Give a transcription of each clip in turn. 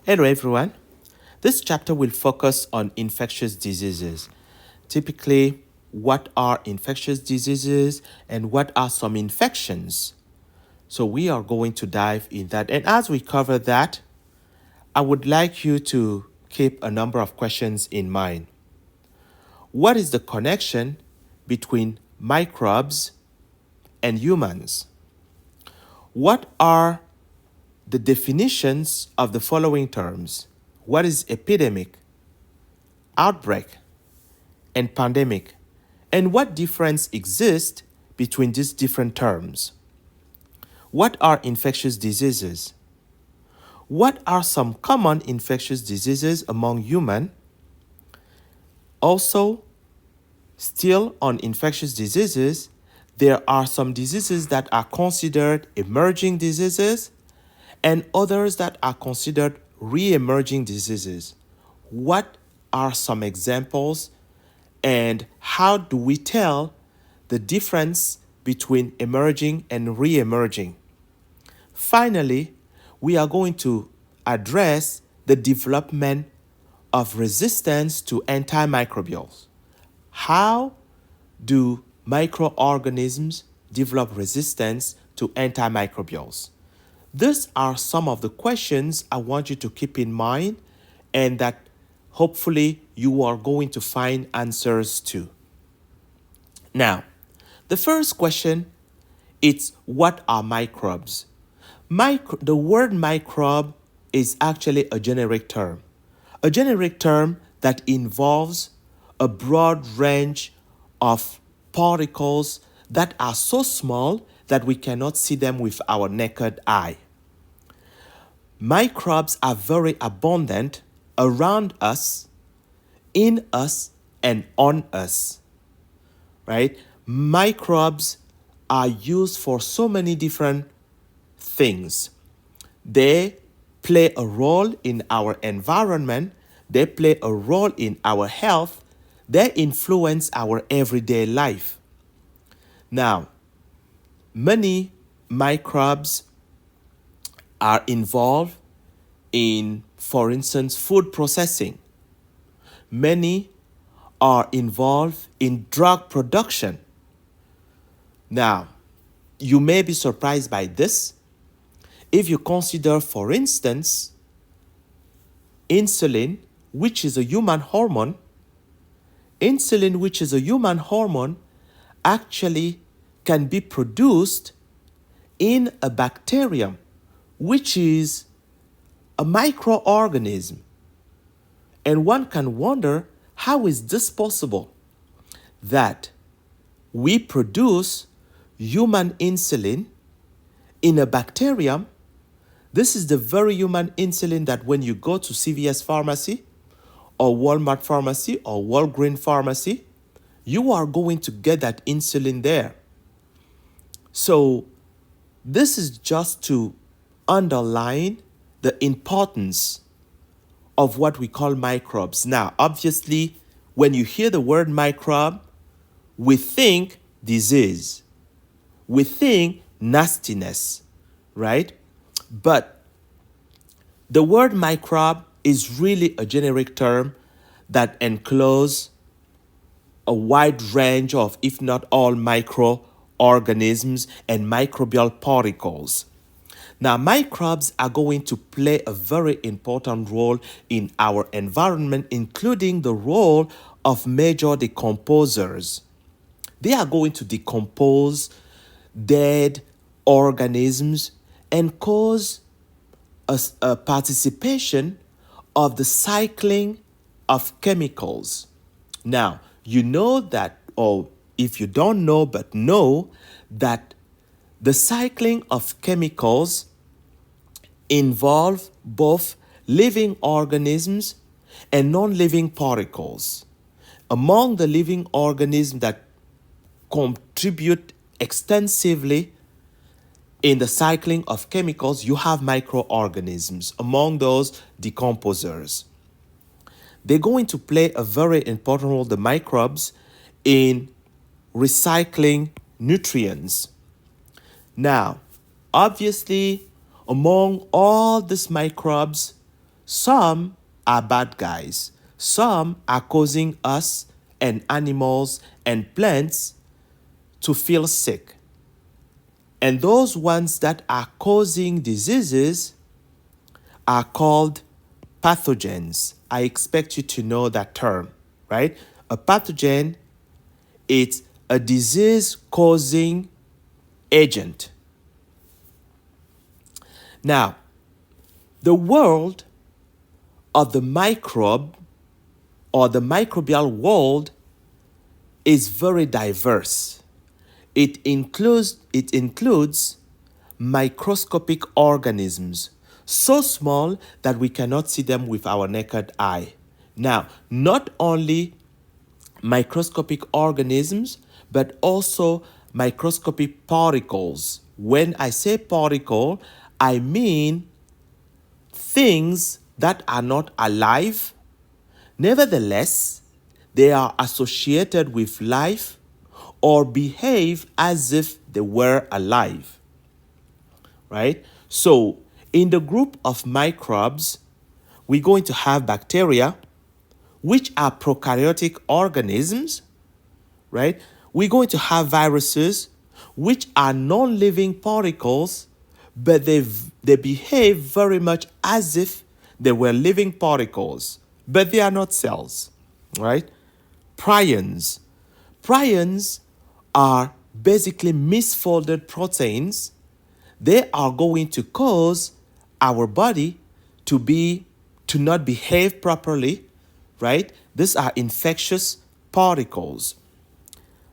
Hello everyone. This chapter will focus on infectious diseases. Typically, what are infectious diseases and what are some infections? So we are going to dive in that. And as we cover that, I would like you to keep a number of questions in mind. What is the connection between microbes and humans? What are the definitions of the following terms? What is epidemic, outbreak, and pandemic? And what difference exists between these different terms? What are infectious diseases? What are some common infectious diseases among humans? Also, still on infectious diseases, there are some diseases that are considered emerging diseases and others that are considered re-emerging diseases. What are some examples and how do we tell the difference between emerging and re-emerging? Finally, we are going to address the development of resistance to antimicrobials. How do microorganisms develop resistance to antimicrobials? These are some of the questions I want you to keep in mind and that hopefully you are going to find answers to. Now, the first question is what are microbes? The word microbe is actually a generic term. A generic term that involves a broad range of particles that are so small that we cannot see them with our naked eye. Microbes are very abundant around us, in us, and on us, right? Microbes are used for so many different things. They play a role in our environment, they play a role in our health, they influence our everyday life. Now, many microbes are involved in, for instance, food processing. Many are involved in drug production. Now, you may be surprised by this. If you consider, for instance, insulin, which is a human hormone, actually can be produced in a bacterium, which is a microorganism. And one can wonder, how is this possible that we produce human insulin in a bacterium? This is the very human insulin that when you go to CVS pharmacy or Walmart pharmacy or Walgreens pharmacy, you are going to get that insulin there. So this is just to underline the importance of what we call microbes. Now, obviously, when you hear the word microbe, we think disease. We think nastiness, right? But the word microbe is really a generic term that encloses a wide range of, if not all, microorganisms and microbial particles. Now, microbes are going to play a very important role in our environment, including the role of major decomposers. They are going to decompose dead organisms and cause a participation of the cycling of chemicals. Now, you know that, or if you don't know, but know that the cycling of chemicals involve both living organisms and non-living particles. Among the living organisms that contribute extensively in the cycling of chemicals, you have microorganisms. Among those, decomposers. They're going to play a very important role, the microbes, in recycling nutrients. Now, obviously, among all these microbes, Some are bad guys. Some are causing us and animals and plants to feel sick. And those ones that are causing diseases are called pathogens. I expect you to know that term, right? A pathogen, it's a disease-causing agent. Now, the world of the microbe or the microbial world is very diverse. It includes microscopic organisms, so small that we cannot see them with our naked eye. Now, not only microscopic organisms, but also microscopic particles. When I say particle, I mean things that are not alive. Nevertheless, they are associated with life or behave as if they were alive, right? So, in the group of microbes, we're going to have bacteria, which are prokaryotic organisms, right? We're going to have viruses, which are non-living particles, but they behave very much as if they were living particles, but they are not cells, right? Prions. Prions are basically misfolded proteins. They are going to cause our body to not behave properly, right? These are infectious particles.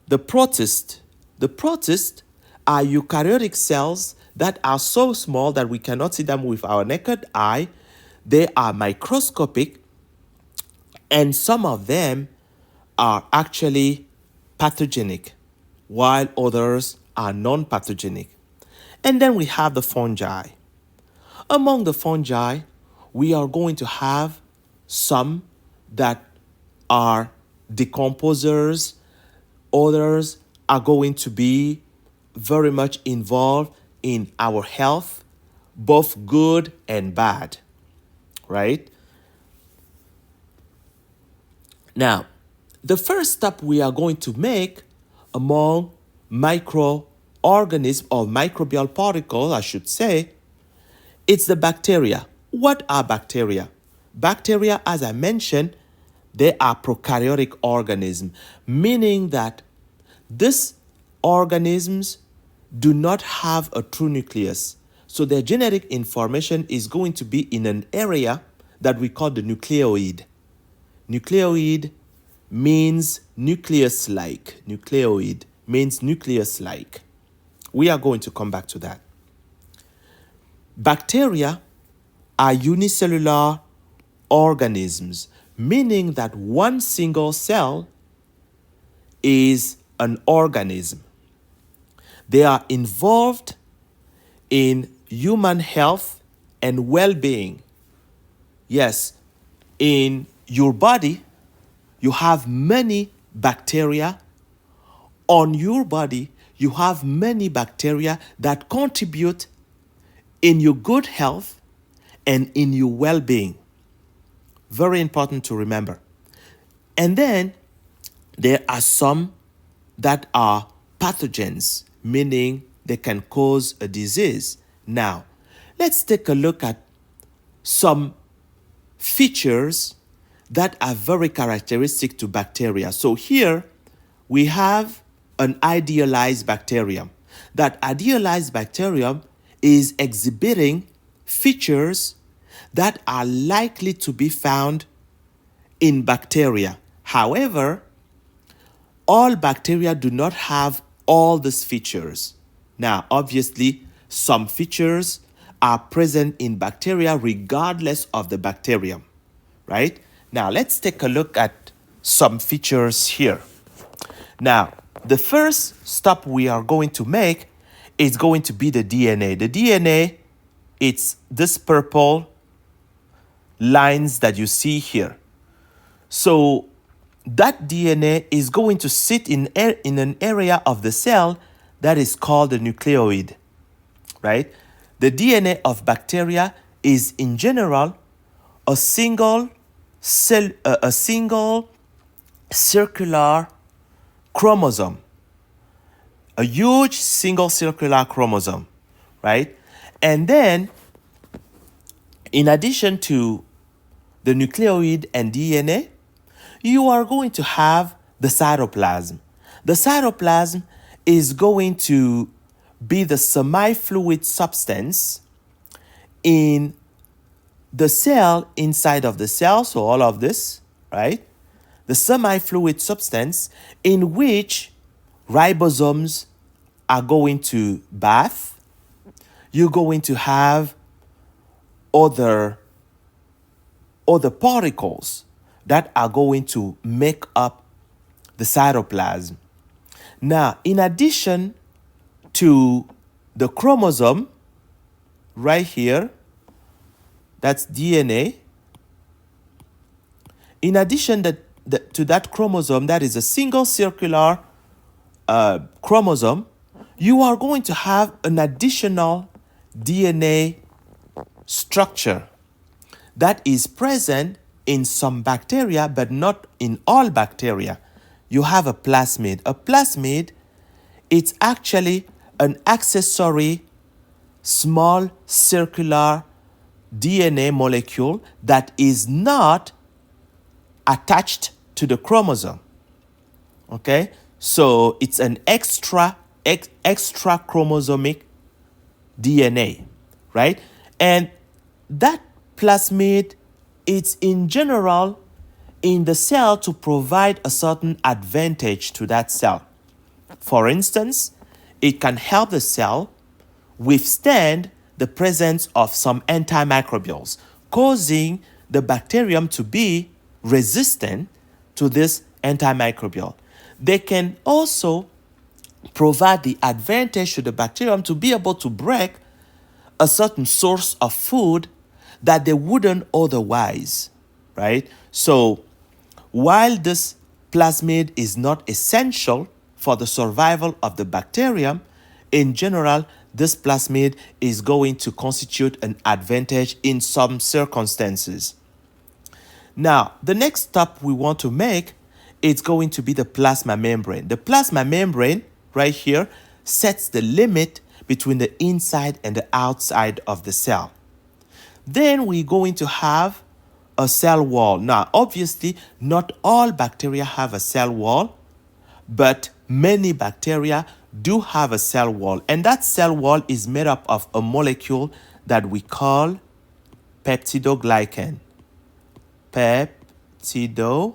The protists are eukaryotic cells that are so small that we cannot see them with our naked eye. They are microscopic, and some of them are actually pathogenic, while others are non-pathogenic. And then we have the fungi. Among the fungi, we are going to have some that are decomposers. Others are going to be very much involved in our health, both good and bad, right? Now, the first step we are going to make among microorganisms or microbial particles, I should say, it's the bacteria. What are bacteria? Bacteria, as I mentioned, they are prokaryotic organisms, meaning that these organisms do not have a true nucleus. So their genetic information is going to be in an area that we call the nucleoid. Nucleoid means nucleus-like. Nucleoid means nucleus-like. We are going to come back to that. Bacteria are unicellular organisms, meaning that one single cell is an organism. They are involved in human health and well-being. Yes, in your body, you have many bacteria. On your body, you have many bacteria that contribute in your good health and in your well-being. Very important to remember. And then there are some that are pathogens, meaning they can cause a disease. Now, let's take a look at some features that are very characteristic to bacteria. So here we have an idealized bacterium. That idealized bacterium is exhibiting features that are likely to be found in bacteria. However, all bacteria do not have all these features. Now, obviously, some features are present in bacteria regardless of the bacterium, right? Now, let's take a look at some features here. Now, the first step we are going to make is going to be the DNA. The DNA, it's this purple lines that you see here. So that DNA is going to sit in an area of the cell that is called the nucleoid, right? The DNA of bacteria is in general a single cell, a single circular chromosome, a huge single circular chromosome, right? And then, in addition to the nucleoid and DNA, you are going to have the cytoplasm. The cytoplasm is going to be the semi-fluid substance in the cell inside of the cell, so all of this, right? The semi-fluid substance in which ribosomes are going to bath. You're going to have other particles that are going to make up the cytoplasm. Now, in addition to the chromosome, right here, that's DNA. In addition to that chromosome, that is a single circular chromosome, you are going to have an additional DNA structure that is present in some bacteria, but not in all bacteria. You have a plasmid. A plasmid, it's actually an accessory small circular DNA molecule that is not attached to the chromosome. Okay? So it's an extra chromosomic DNA, right? And that plasmid, it's in general in the cell to provide a certain advantage to that cell. For instance, it can help the cell withstand the presence of some antimicrobials, causing the bacterium to be resistant to this antimicrobial. They can also provide the advantage to the bacterium to be able to break a certain source of food that they wouldn't otherwise, right? So while this plasmid is not essential for the survival of the bacterium, in general, this plasmid is going to constitute an advantage in some circumstances. Now, the next step we want to make is going to be the plasma membrane. The plasma membrane, right here, sets the limit between the inside and the outside of the cell. Then we're going to have a cell wall. Now, obviously, not all bacteria have a cell wall, but many bacteria do have a cell wall. And that cell wall is made up of a molecule that we call peptidoglycan. Peptidoglycan.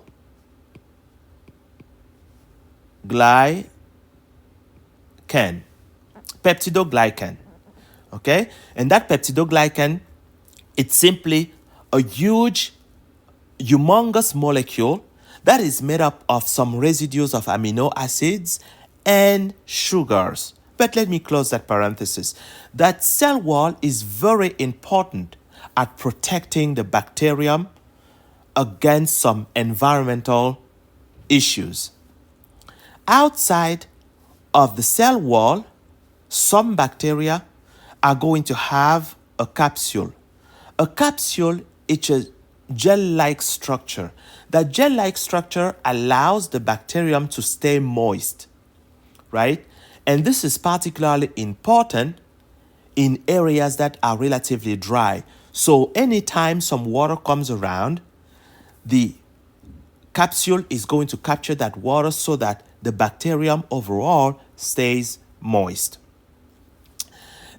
Peptidoglycan. Okay? And that peptidoglycan, it's simply a humongous molecule that is made up of some residues of amino acids and sugars. But let me close that parenthesis. That cell wall is very important at protecting the bacterium against some environmental issues. Outside of the cell wall, some bacteria are going to have a capsule. A capsule is a gel-like structure. That gel-like structure allows the bacterium to stay moist, right? And this is particularly important in areas that are relatively dry. So anytime some water comes around, the capsule is going to capture that water so that the bacterium overall stays moist.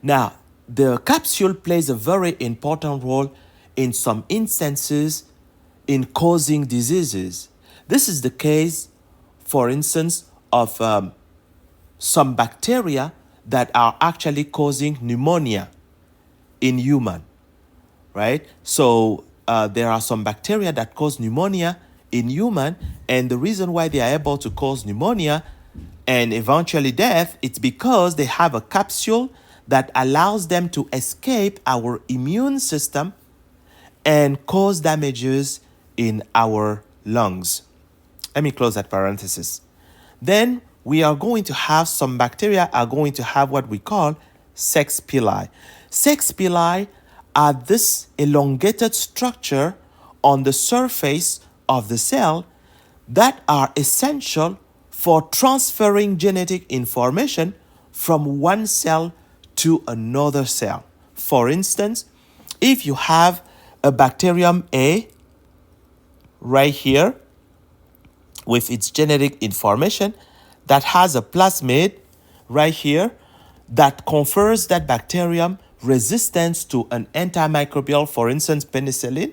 Now, the capsule plays a very important role in some instances in causing diseases. This is the case, for instance, of some bacteria that are actually causing pneumonia in human, right? So there are some bacteria that cause pneumonia in human, and the reason why they are able to cause pneumonia and eventually death, it's because they have a capsule that allows them to escape our immune system and cause damages in our lungs. Let me close that parenthesis. Then we are going to have some bacteria are going to have what we call sex pili. Sex pili are this elongated structure on the surface of the cell that are essential for transferring genetic information from one cell to another cell. For instance, if you have a bacterium A right here with its genetic information that has a plasmid right here that confers that bacterium resistance to an antimicrobial, for instance, penicillin,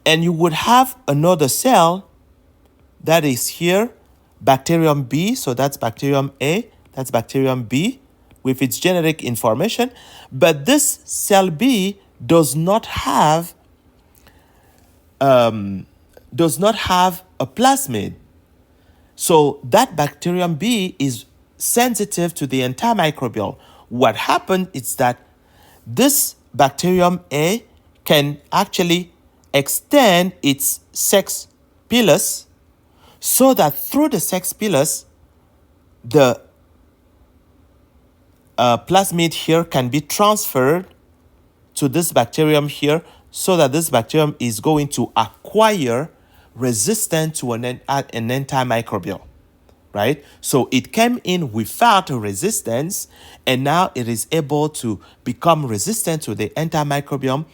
and you would have another cell that is here, bacterium B, so that's bacterium A, that's bacterium B with its genetic information, but this cell B does not have a plasmid. So that bacterium B is sensitive to the antimicrobial. What happened is that this bacterium A can actually extend its sex pilus so that through the sex pilus, the plasmid here can be transferred to this bacterium here so that this bacterium is going to acquire resistance to an antimicrobial, right? So it came in without a resistance, and now it is able to become resistant to the antimicrobial,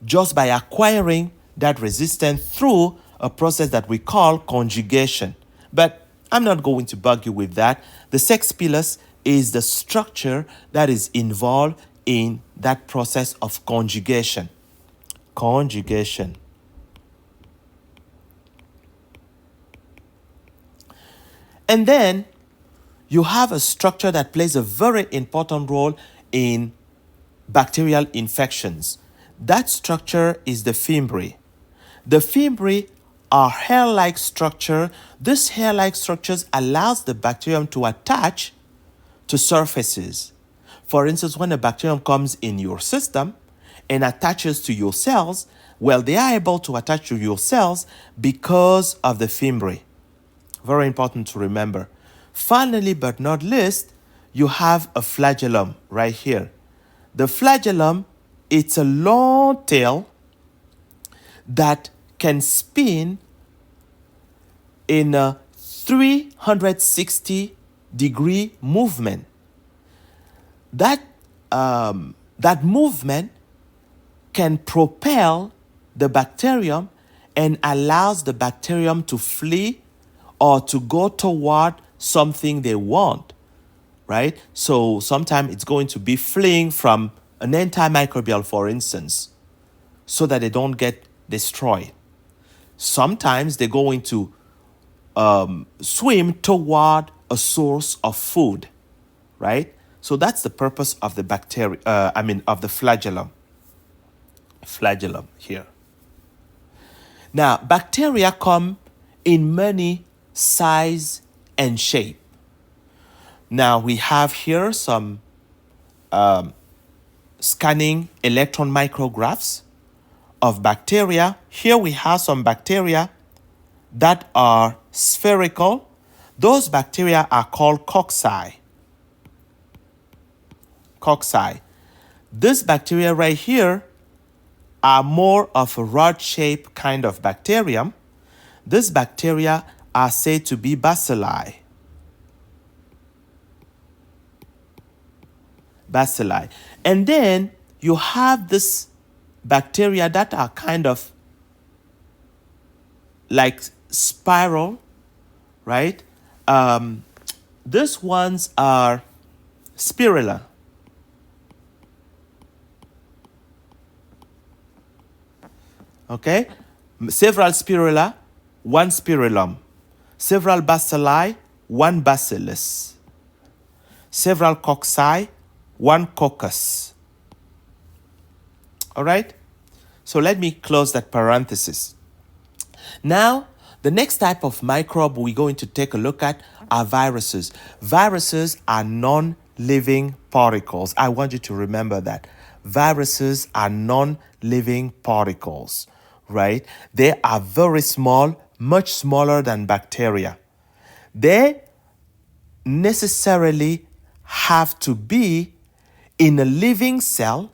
just by acquiring that resistance through a process that we call conjugation. But I'm not going to bug you with that. The sex pilus is the structure that is involved in that process of conjugation. Conjugation. And then you have a structure that plays a very important role in bacterial infections. That structure is the fimbriae. The fimbriae are hair-like structure. This hair-like structures allows the bacterium to attach to surfaces. For instance, when a bacterium comes in your system and attaches to your cells, well, they are able to attach to your cells because of the fimbriae. Very important to remember. Finally, but not least, you have a flagellum right here. The flagellum, it's a long tail that can spin in a 360-degree movement. That movement can propel the bacterium and allows the bacterium to flee or to go toward something they want, right? So sometimes it's going to be fleeing from an antimicrobial, for instance, so that they don't get destroyed. Sometimes they're going to swim toward a source of food, right? So that's the purpose of the of the flagellum. Flagellum here. Now, bacteria come in many size and shape. Now, we have here some scanning electron micrographs of bacteria. Here we have some bacteria that are spherical. Those bacteria are called cocci. Cocci. This bacteria right here are more of a rod-shaped kind of bacterium. These bacteria are said to be bacilli. Bacilli. And then you have this bacteria that are kind of like spiral, right? These ones are spirilla. Okay? Several spirilla, one spirillum. Several bacilli, one bacillus. Several cocci, one coccus. All right? So let me close that parenthesis. Now, the next type of microbe we're going to take a look at are viruses. Viruses are non-living particles. I want you to remember that. Viruses are non-living particles, right? They are very small, much smaller than bacteria. They necessarily have to be In a living cell,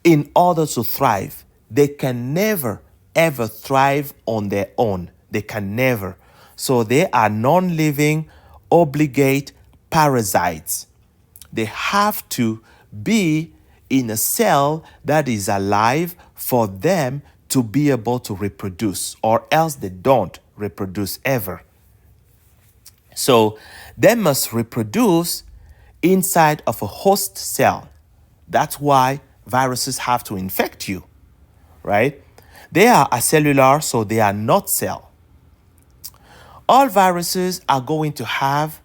in order to thrive, they can never ever thrive on their own. They can never. So they are non-living, obligate parasites. They have to be in a cell that is alive for them to be able to reproduce, or else they don't reproduce ever. So they must reproduce inside of a host cell. That's why viruses have to infect you, right? They are acellular, so they are not cell. All viruses are going to have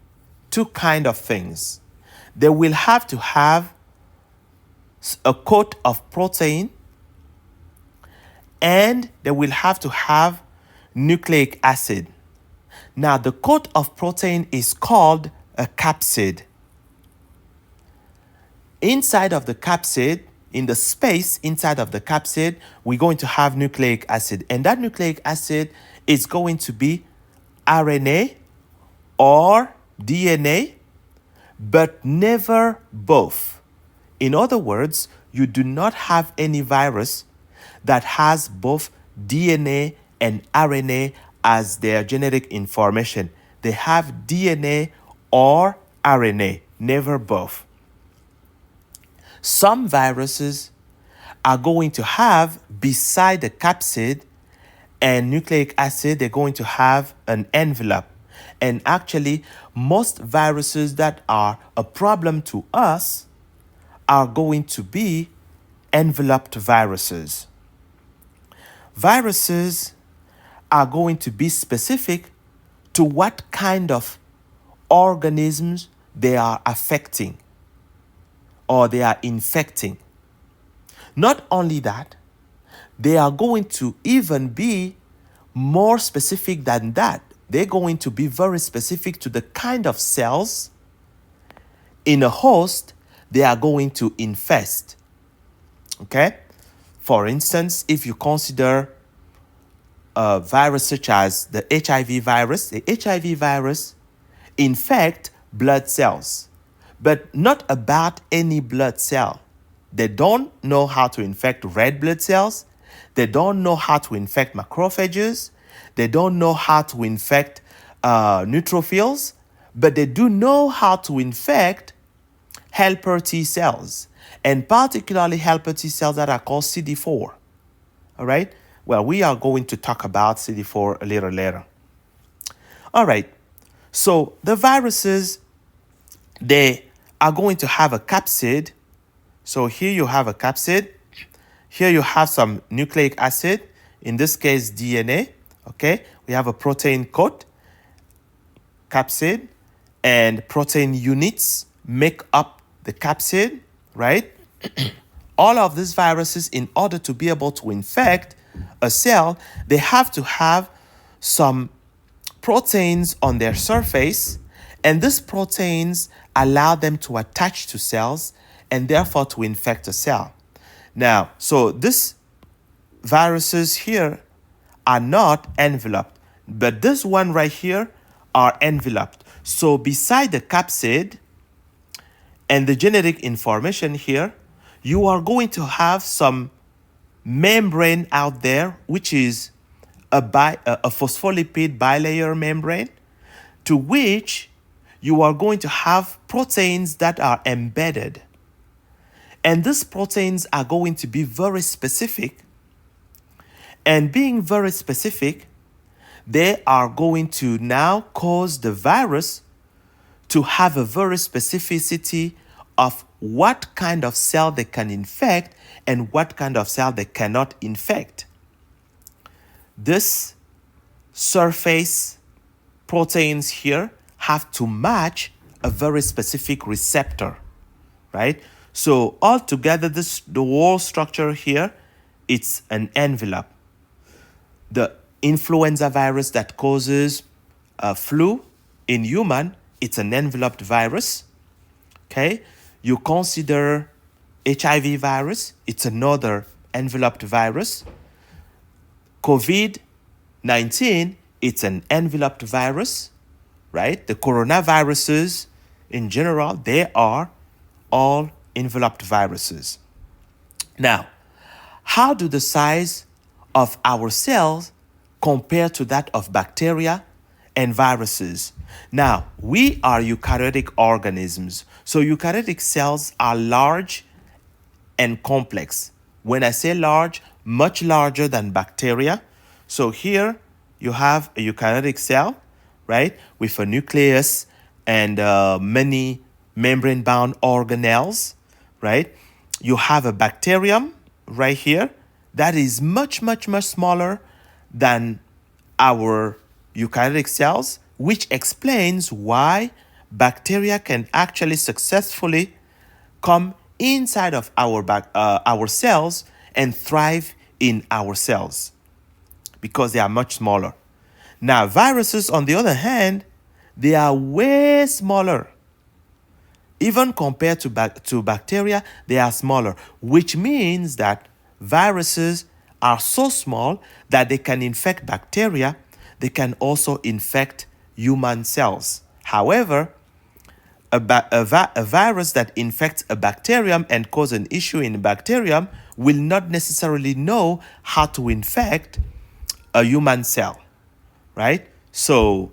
two kind of things. They will have to have a coat of protein, and they will have to have nucleic acid. Now, the coat of protein is called a capsid. Inside of the capsid, in the space inside of the capsid, we're going to have nucleic acid. And that nucleic acid is going to be RNA or DNA, but never both. In other words, you do not have any virus that has both DNA and RNA as their genetic information. They have DNA or RNA, never both. Some viruses are going to have, beside the capsid and nucleic acid, they're going to have an envelope. And actually, most viruses that are a problem to us are going to be enveloped viruses. Viruses are going to be specific to what kind of organisms they are affecting or they are infecting. Not only that, they are going to even be more specific than that. They're going to be very specific to the kind of cells in a host they are going to infest. Okay? For instance, if you consider a virus such as the HIV virus infect blood cells, but not about any blood cell. They don't know how to infect red blood cells. They don't know how to infect macrophages. They don't know how to infect neutrophils, but they do know how to infect helper T cells, and particularly helper T cells that are called CD4. All right? Well, we are going to talk about CD4 a little later. All right. So the viruses, they are going to have a capsid. So here you have a capsid. Here you have some nucleic acid, in this case DNA. Okay, we have a protein coat, capsid, and protein units make up the capsid, right? All of these viruses, in order to be able to infect a cell, they have to have some proteins on their surface, and these proteins allow them to attach to cells and therefore to infect a cell. Now, so these viruses here are not enveloped, but this one right here are enveloped. So beside the capsid and the genetic information here, you are going to have some membrane out there, which is a phospholipid bilayer membrane, to which you are going to have proteins that are embedded. And these proteins are going to be very specific. And being very specific, they are going to now cause the virus to have a very specificity of what kind of cell they can infect and what kind of cell they cannot infect. This surface proteins here have to match a very specific receptor, right? So altogether, the whole structure here, it's an envelope. The influenza virus that causes flu in human, it's an enveloped virus. Okay, you consider HIV virus, it's another enveloped virus. COVID-19, it's an enveloped virus, right? The coronaviruses in general, they are all enveloped viruses. Now, how do the size of our cells compare to that of bacteria and viruses? Now, we are eukaryotic organisms. So eukaryotic cells are large and complex. When I say large, much larger than bacteria. So here you have a eukaryotic cell, right, with a nucleus and many membrane-bound organelles, right? You have a bacterium right here that is much, much, much smaller than our eukaryotic cells, which explains why bacteria can actually successfully come inside of our cells and thrive in our cells because they are much smaller. Now, viruses, on the other hand, they are way smaller. Even compared to bacteria, they are smaller, which means that viruses are so small that they can infect bacteria. They can also infect human cells. However, a virus that infects a bacterium and causes an issue in the bacterium will not necessarily know how to infect a human cell, right? So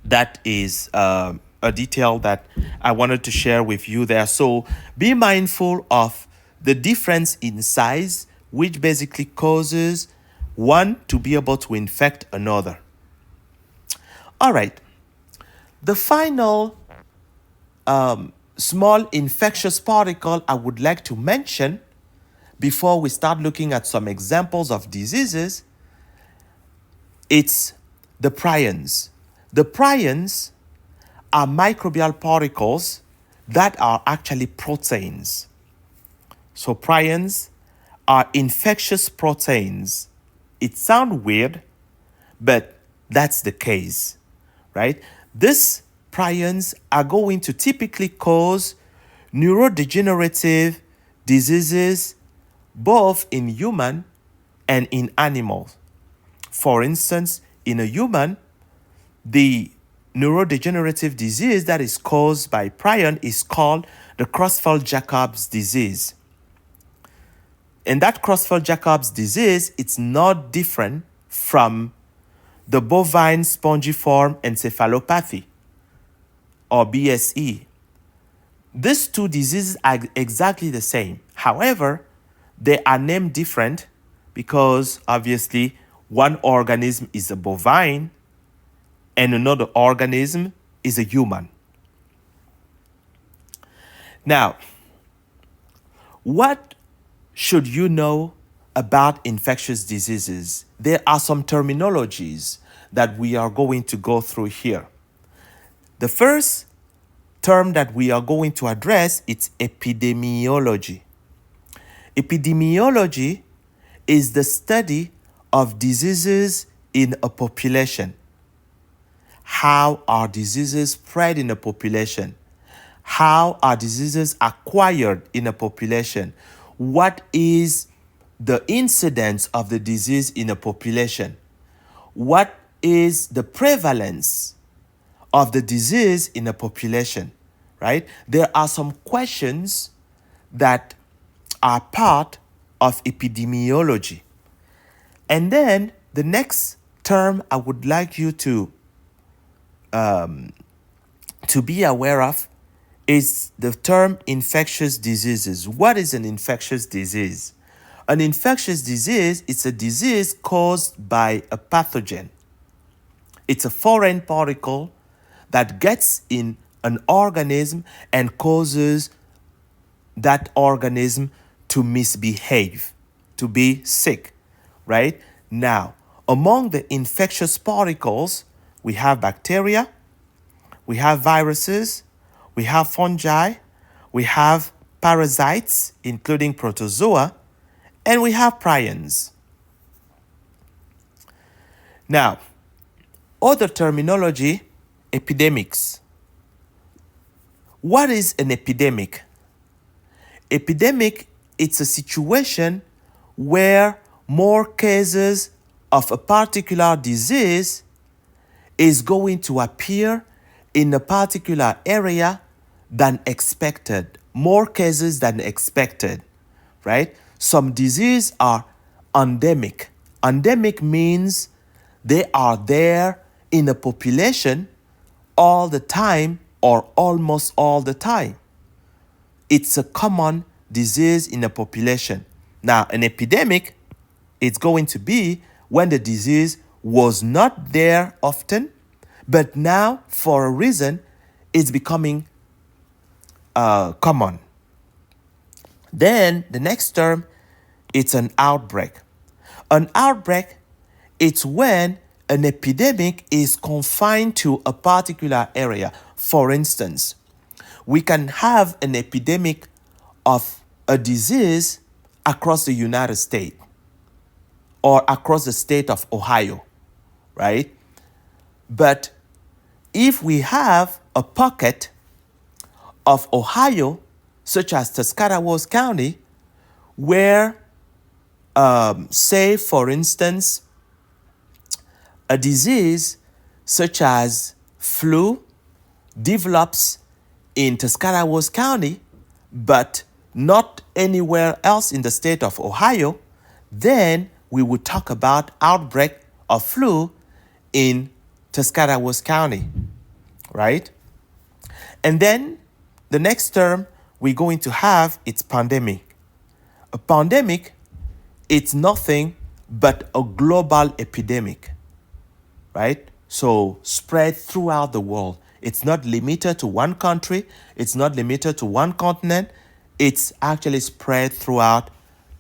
that is a detail that I wanted to share with you there. So be mindful of the difference in size, which basically causes one to be able to infect another. All right. The final small infectious particle I would like to mention before we start looking at some examples of diseases, it's the prions. The prions are microbial particles that are actually proteins. So prions are infectious proteins. It sounds weird, but that's the case, right? These prions are going to typically cause neurodegenerative diseases both in human and in animals. For instance, in a human, the neurodegenerative disease that is caused by prion is called the Creutzfeldt-Jacobs disease. And that Creutzfeldt-Jacobs disease, it's not different from the bovine spongiform encephalopathy, or BSE. These two diseases are exactly the same. However, they are named different because obviously one organism is a bovine and another organism is a human. Now, what should you know about infectious diseases? There are some terminologies that we are going to go through here. The first term that we are going to address is epidemiology. Epidemiology is the study of diseases in a population. How are diseases spread in a population? How are diseases acquired in a population? What is the incidence of the disease in a population? What is the prevalence of the disease in a population, right? There are some questions that are part of epidemiology. And then the next term I would like you to be aware of is the term infectious diseases. What is an infectious disease? An infectious disease is a disease caused by a pathogen. It's a foreign particle that gets in an organism and causes that organism to misbehave, to be sick, right? Now, among the infectious particles, we have bacteria, we have viruses, we have fungi, we have parasites, including protozoa, and we have prions. Now, other terminology, epidemics. What is an epidemic? Epidemic, it's a situation where more cases of a particular disease is going to appear in a particular area than expected more cases than expected, right? Some diseases are endemic. Endemic means they are there in a population all the time or almost all the time. It's a common disease in a population. Now, an epidemic, it's going to be when the disease was not there often, but now, for a reason, it's becoming common. Then the next term, it's an outbreak. An outbreak, it's when an epidemic is confined to a particular area. For instance, we can have an epidemic of a disease across the United States or across the state of Ohio, right? But if we have a pocket of Ohio, such as Tuscarawas County, where, say, for instance, a disease such as flu develops in Tuscarawas County, but not anywhere else in the state of Ohio, then we would talk about outbreak of flu in Tuscarawas County, right? And then the next term we're going to have, it's pandemic. A pandemic, it's nothing but a global epidemic, right? So spread throughout the world. It's not limited to one country. It's not limited to one continent. It's actually spread throughout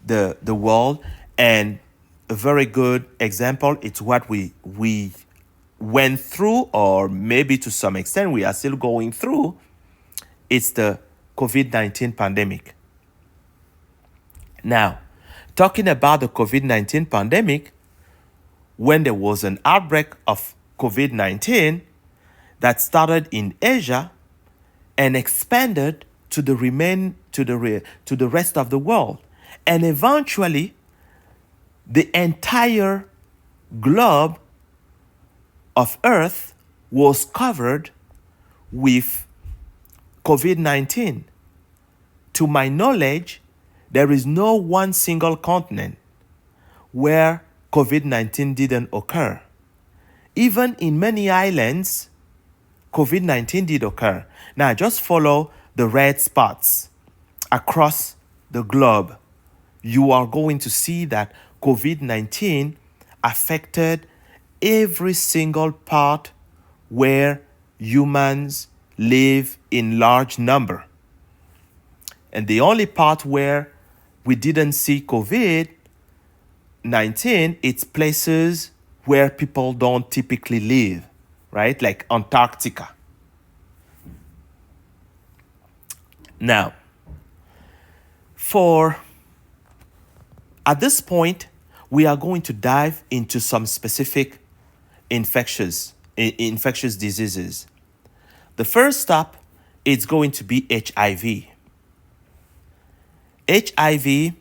the world. And a very good example, it's what we went through, or maybe to some extent we are still going through. It's the COVID-19 pandemic. Now, talking about the COVID-19 pandemic, when there was an outbreak of COVID-19 that started in Asia and expanded to the rest of the world, and eventually the entire globe of Earth was covered with COVID-19. To my knowledge, there is no one single continent where COVID-19 didn't occur. Even in many islands, COVID-19 did occur. Now, just follow the red spots across the globe. You are going to see that COVID-19 affected every single part where humans live in large number. And the only part where we didn't see COVID-19, it's places where people don't typically live, right? Like Antarctica. Now, at this point, we are going to dive into some specific infectious diseases. The first stop is going to be HIV. HIV,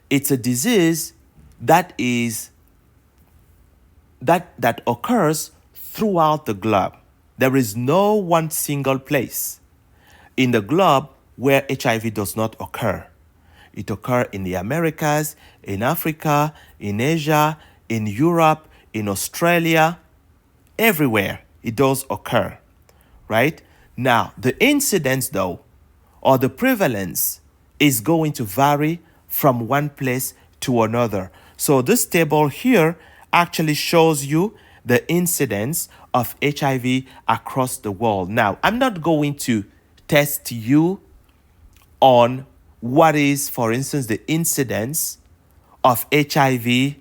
it's a disease that occurs throughout the globe. There is no one single place in the globe where HIV does not occur. It occurs in the Americas, in Africa, in Asia, in Europe, in Australia, everywhere it does occur, right? Now, the incidence though, or the prevalence, is going to vary from one place to another. So this table here actually shows you the incidence of HIV across the world. Now, I'm not going to test you on what is, for instance, the incidence of HIV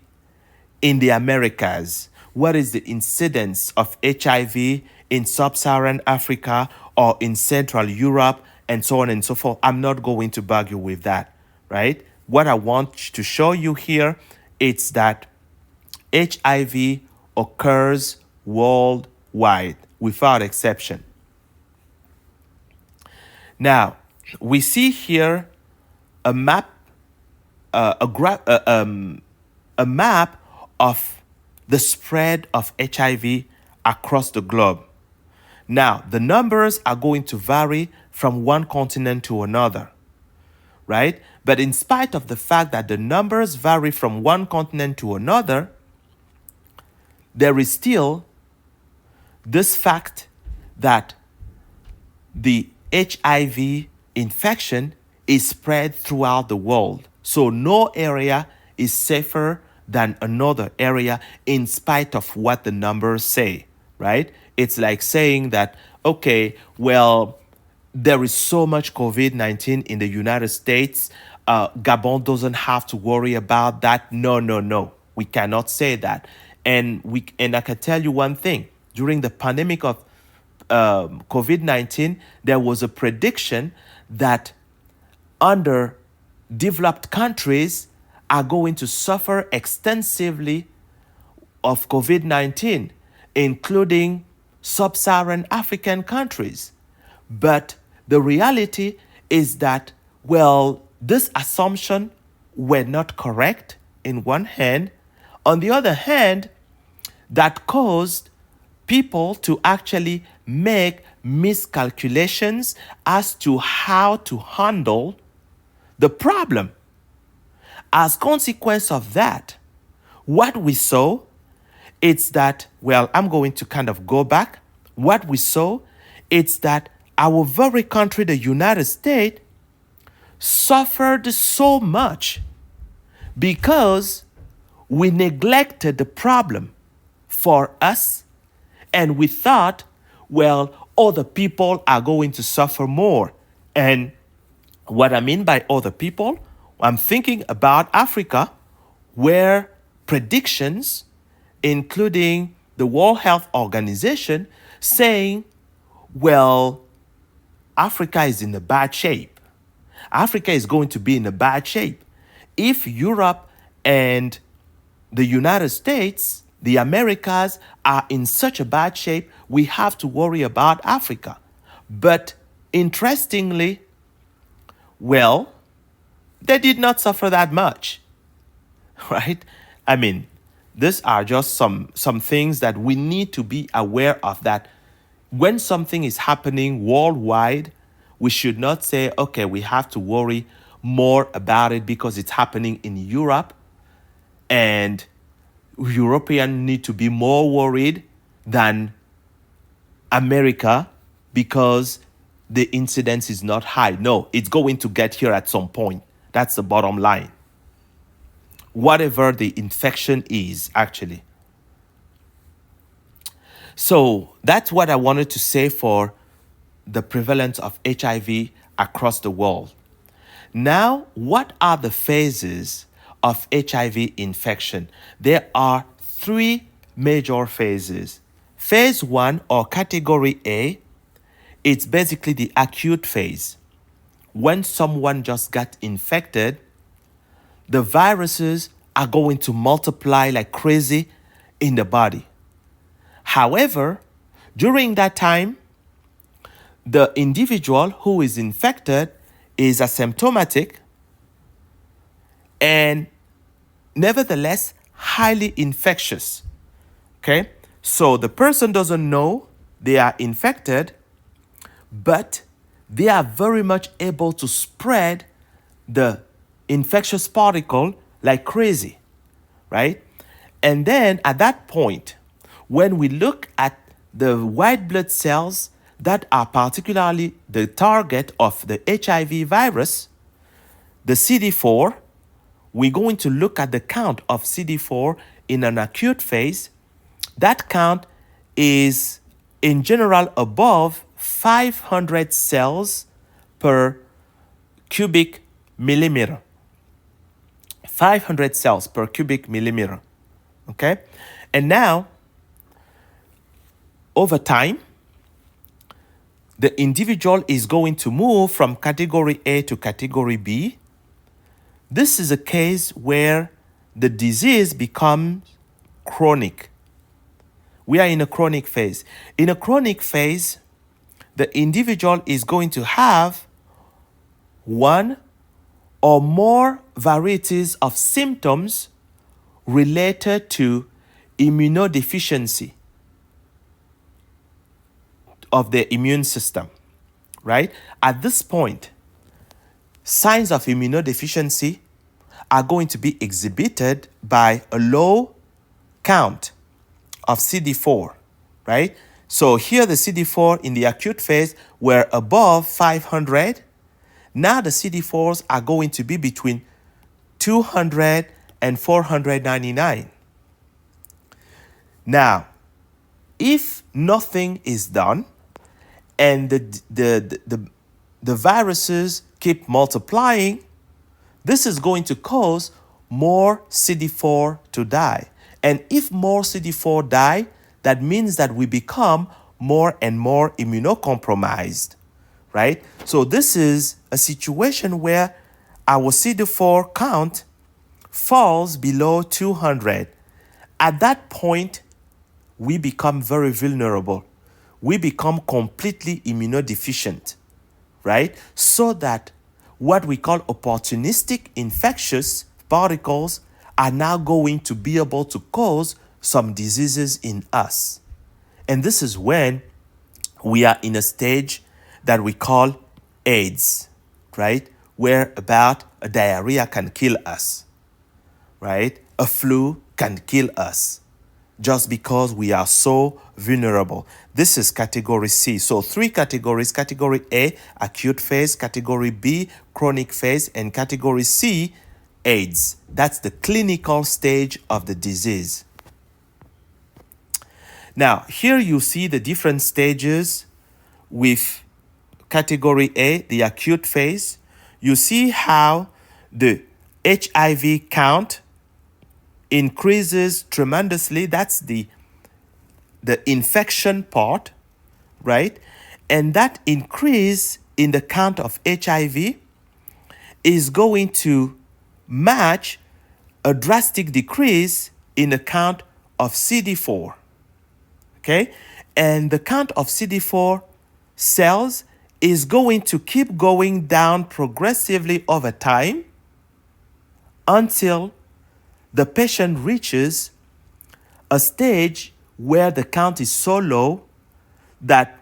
in the Americas. What is the incidence of HIV in sub-Saharan Africa or in Central Europe, and so on and so forth? I'm not going to bug you with that, right? What I want to show you here is that HIV occurs worldwide without exception. Now, we see here a map, a map of the spread of HIV across the globe. Now, the numbers are going to vary from one continent to another, right? But in spite of the fact that the numbers vary from one continent to another, there is still this fact that the HIV infection is spread throughout the world. So no area is safer than another area in spite of what the numbers say, right? It's like saying that, okay, well, there is so much COVID-19 in the United States. Gabon doesn't have to worry about that. No, no, no. We cannot say that. And I can tell you one thing. During the pandemic of COVID-19, there was a prediction that underdeveloped countries are going to suffer extensively of COVID-19, including sub-Saharan African countries. But the reality is that, well, this assumption were not correct in one hand. On the other hand, that caused people to actually make miscalculations as to how to handle the problem. As consequence of that, what we saw is that, well, I'm going to kind of go back. What we saw is that our very country, the United States, suffered so much because we neglected the problem for us, and we thought, well, other people are going to suffer more. And what I mean by other people, I'm thinking about Africa, where predictions, including the World Health Organization, saying, well, Africa is in a bad shape. Africa is going to be in a bad shape. If Europe and the United States, the Americas, are in such a bad shape, we have to worry about Africa. But interestingly, well, they did not suffer that much, right? I mean, these are just some things that we need to be aware of, that when something is happening worldwide, we should not say, okay, we have to worry more about it because it's happening in Europe, and Europeans need to be more worried than America because the incidence is not high. No, it's going to get here at some point. That's the bottom line. Whatever the infection is, actually. So that's what I wanted to say for the prevalence of HIV across the world. Now, what are the phases of HIV infection? There are three major phases. Phase 1, or category A, it's basically the acute phase. When someone just got infected, the viruses are going to multiply like crazy in the body. However, during that time, the individual who is infected is asymptomatic and nevertheless highly infectious. Okay? So the person doesn't know they are infected, but they are very much able to spread the infectious particle like crazy, right? And then at that point, when we look at the white blood cells that are particularly the target of the HIV virus, the CD4, we're going to look at the count of CD4 in an acute phase. That count is in general above 500 cells per cubic millimeter. 500 cells per cubic millimeter. Okay? And now, over time, the individual is going to move from category A to category B. This is a case where the disease becomes chronic. We are in a chronic phase. In a chronic phase, the individual is going to have one or more varieties of symptoms related to immunodeficiency of the immune system. right? At this point, signs of immunodeficiency are going to be exhibited by a low count of CD4, right? So here the CD4 in the acute phase were above 500. Now the CD4s are going to be between 200 and 499. Now, if nothing is done and the viruses keep multiplying, this is going to cause more CD4 to die. And if more CD4 die, that means that we become more and more immunocompromised, right? So this is a situation where our CD4 count falls below 200. At that point, we become very vulnerable. We become completely immunodeficient, right? So that what we call opportunistic infectious particles are now going to be able to cause some diseases in us. And this is when we are in a stage that we call AIDS, right? Where about a diarrhea can kill us, right? A flu can kill us just because we are so vulnerable. This is category C. So 3 categories: category A, acute phase; category B, chronic phase; and category C, AIDS. That's the clinical stage of the disease. Now, here you see the different stages with category A, the acute phase. You see how the HIV count increases tremendously. That's the infection part, right? And that increase in the count of HIV is going to match a drastic decrease in the count of CD4, okay? And the count of CD4 cells is going to keep going down progressively over time until the patient reaches a stage where the count is so low that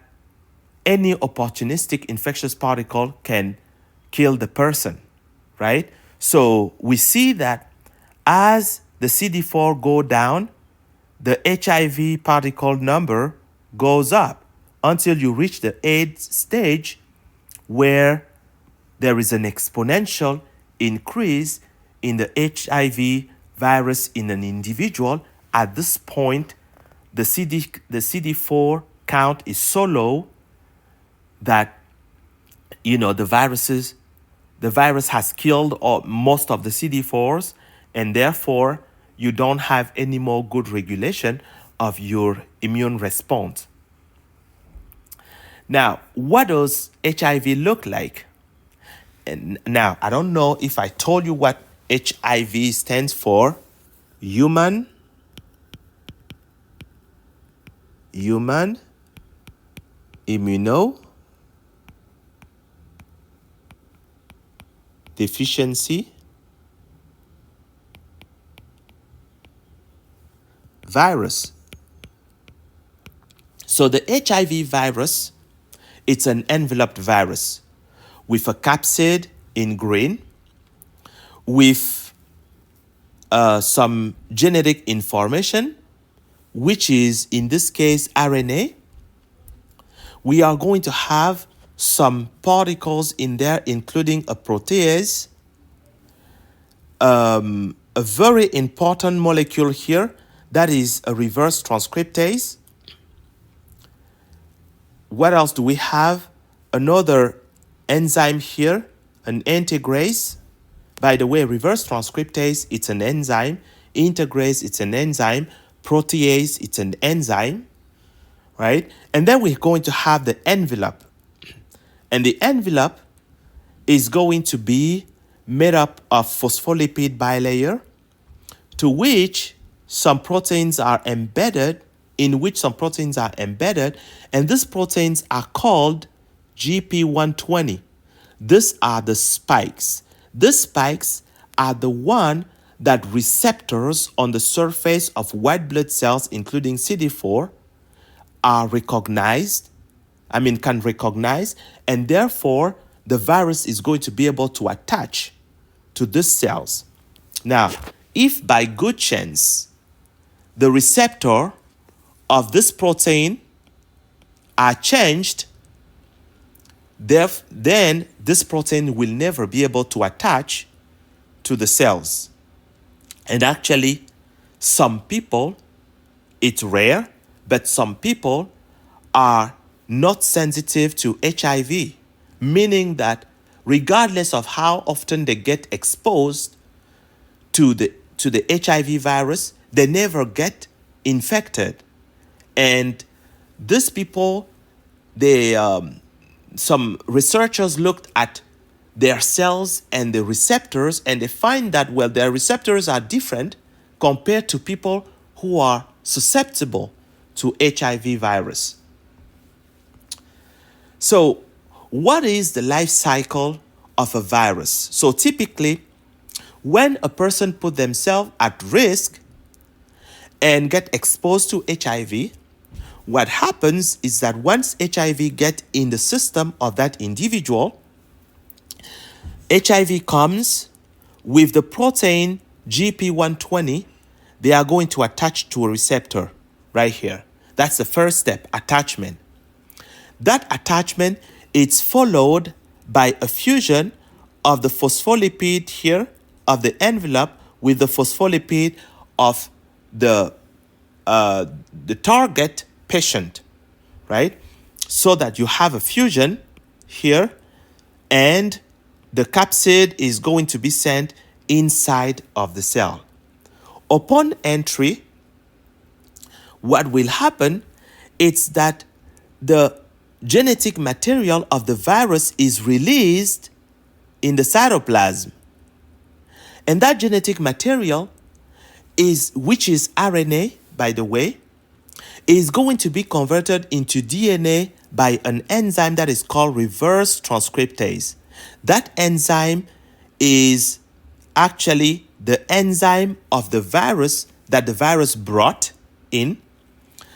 any opportunistic infectious particle can kill the person, right? So we see that as the CD4 go down, the HIV particle number goes up until you reach the AIDS stage where there is an exponential increase in the HIV virus in an individual. At this point, the CD4 count is so low that the virus has killed most of the CD4s, and therefore you don't have any more good regulation of your immune response. Now, what does HIV look like? And now, I don't know if I told you what HIV stands for. Human immunodeficiency virus. So the HIV virus, it's an enveloped virus with a capsid in green, with some genetic information, which is in this case RNA. We are going to have some particles in there, including a protease, a very important molecule here, that is a reverse transcriptase. What else do we have? Another enzyme here, an integrase. By the way, reverse transcriptase, it's an enzyme. Integrase, it's an enzyme. Protease, it's an enzyme, right? And then we're going to have the envelope. And the envelope is going to be made up of phospholipid bilayer, to which some proteins are embedded, and these proteins are called GP120. These are the spikes. These spikes are the one that receptors on the surface of white blood cells, including CD4, are recognized can recognize, and therefore the virus is going to be able to attach to these cells. Now, if by good chance the receptor of this protein are changed, then this protein will never be able to attach to the cells. And actually, some people, it's rare, but some people are not sensitive to HIV, meaning that regardless of how often they get exposed to the HIV virus, they never get infected. And these people, some researchers looked at their cells and the receptors, and they find that, well, their receptors are different compared to people who are susceptible to HIV virus. So, what is the life cycle of a virus? So typically, when a person put themselves at risk and get exposed to HIV, what happens is that once HIV gets in the system of that individual, HIV comes with the protein GP120. They are going to attach to a receptor right here. That's the first step, attachment. That attachment is followed by a fusion of the phospholipid here of the envelope with the phospholipid of the target patient, right? So that you have a fusion here, and the capsid is going to be sent inside of the cell. Upon entry, what will happen is that the genetic material of the virus is released in the cytoplasm. And that genetic material which is RNA, by the way, is going to be converted into DNA by an enzyme that is called reverse transcriptase. That enzyme is actually the enzyme of the virus that the virus brought in.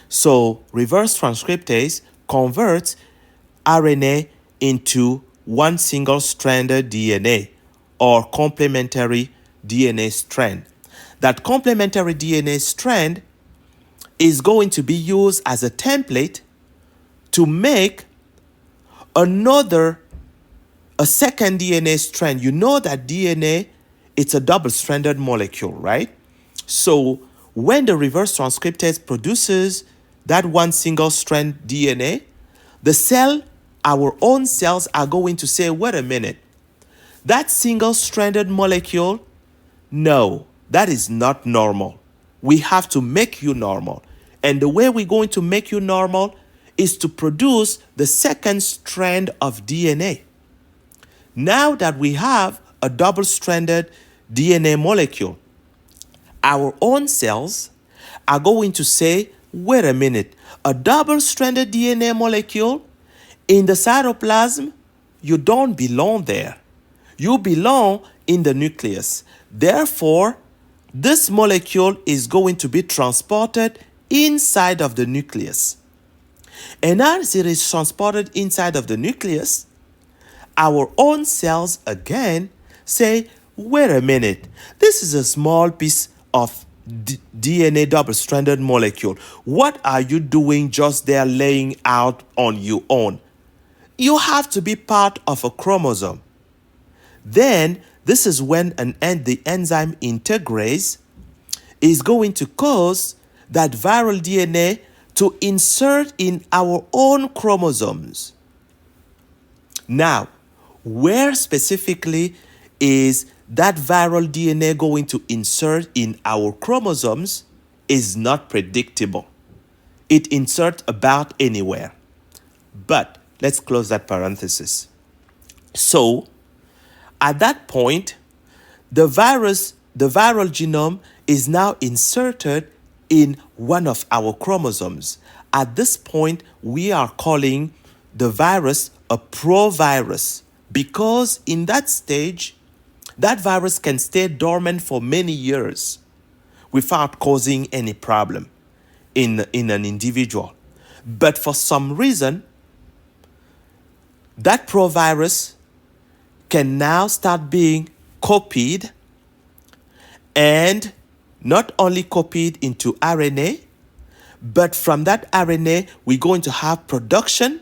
So reverse transcriptase converts RNA into one single-stranded DNA or complementary DNA strand. That complementary DNA strand is going to be used as a template to make a second DNA strand. You know that DNA, it's a double-stranded molecule, right? So when the reverse transcriptase produces that one single strand DNA, the cell, our own cells, are going to say, wait a minute, that single-stranded molecule, no, that is not normal. We have to make you normal. And the way we're going to make you normal is to produce the second strand of DNA. Now that we have a double-stranded DNA molecule, our own cells are going to say, wait a minute, a double-stranded DNA molecule in the cytoplasm, you don't belong there. You belong in the nucleus. Therefore, this molecule is going to be transported inside of the nucleus. And as it is transported inside of the nucleus, our own cells again say, wait a minute, this is a small piece of DNA double-stranded molecule. What are you doing just there laying out on your own? You have to be part of a chromosome. Then this is when the enzyme integrase is going to cause that viral DNA to insert in our own chromosomes. Now, where specifically is that viral DNA going to insert in our chromosomes is not predictable. It inserts about anywhere. But let's close that parenthesis. So, at that point, the viral genome is now inserted in one of our chromosomes. At this point, we are calling the virus a provirus because in that stage, that virus can stay dormant for many years without causing any problem in an individual. But for some reason, that provirus can now start being copied, and not only copied into RNA, but from that RNA, we're going to have production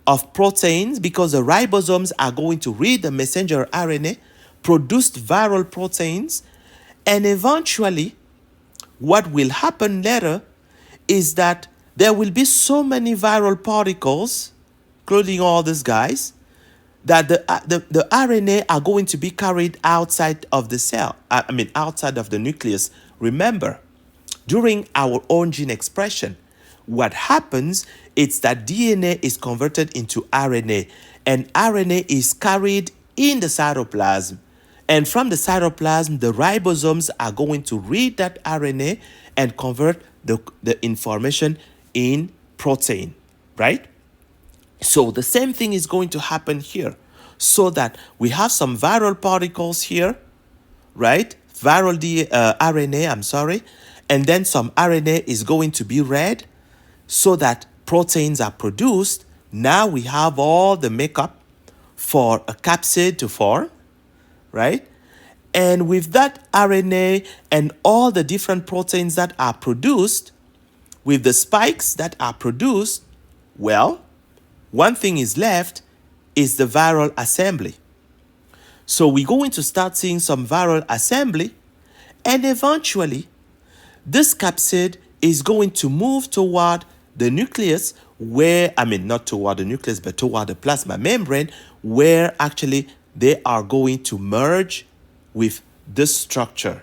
of proteins because the ribosomes are going to read the messenger RNA, produce viral proteins, and eventually, what will happen later is that there will be so many viral particles, including all these guys, that the RNA are going to be carried outside of the cell, outside of the nucleus. Remember, during our own gene expression, what happens is that DNA is converted into RNA, and RNA is carried in the cytoplasm. And from the cytoplasm, the ribosomes are going to read that RNA and convert the information in protein, right? So the same thing is going to happen here, so that we have some viral particles here, right? RNA, I'm sorry. And then some RNA is going to be read so that proteins are produced. Now we have all the makeup for a capsid to form, right? And with that RNA and all the different proteins that are produced, with the spikes that are produced, well, one thing is left is the viral assembly. So we're going to start seeing some viral assembly, and eventually this capsid is going to move toward the nucleus, not toward the nucleus, but toward the plasma membrane, where actually they are going to merge with this structure,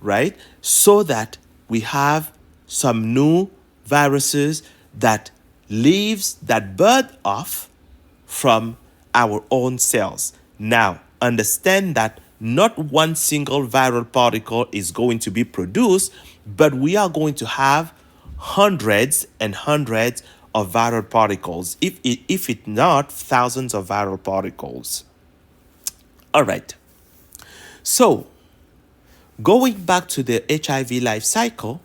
right? So that we have some new viruses that birth off from our own cells. Now, understand that not one single viral particle is going to be produced, but we are going to have hundreds and hundreds of viral particles, if it not thousands of viral particles. All right. So, going back to the HIV life cycle,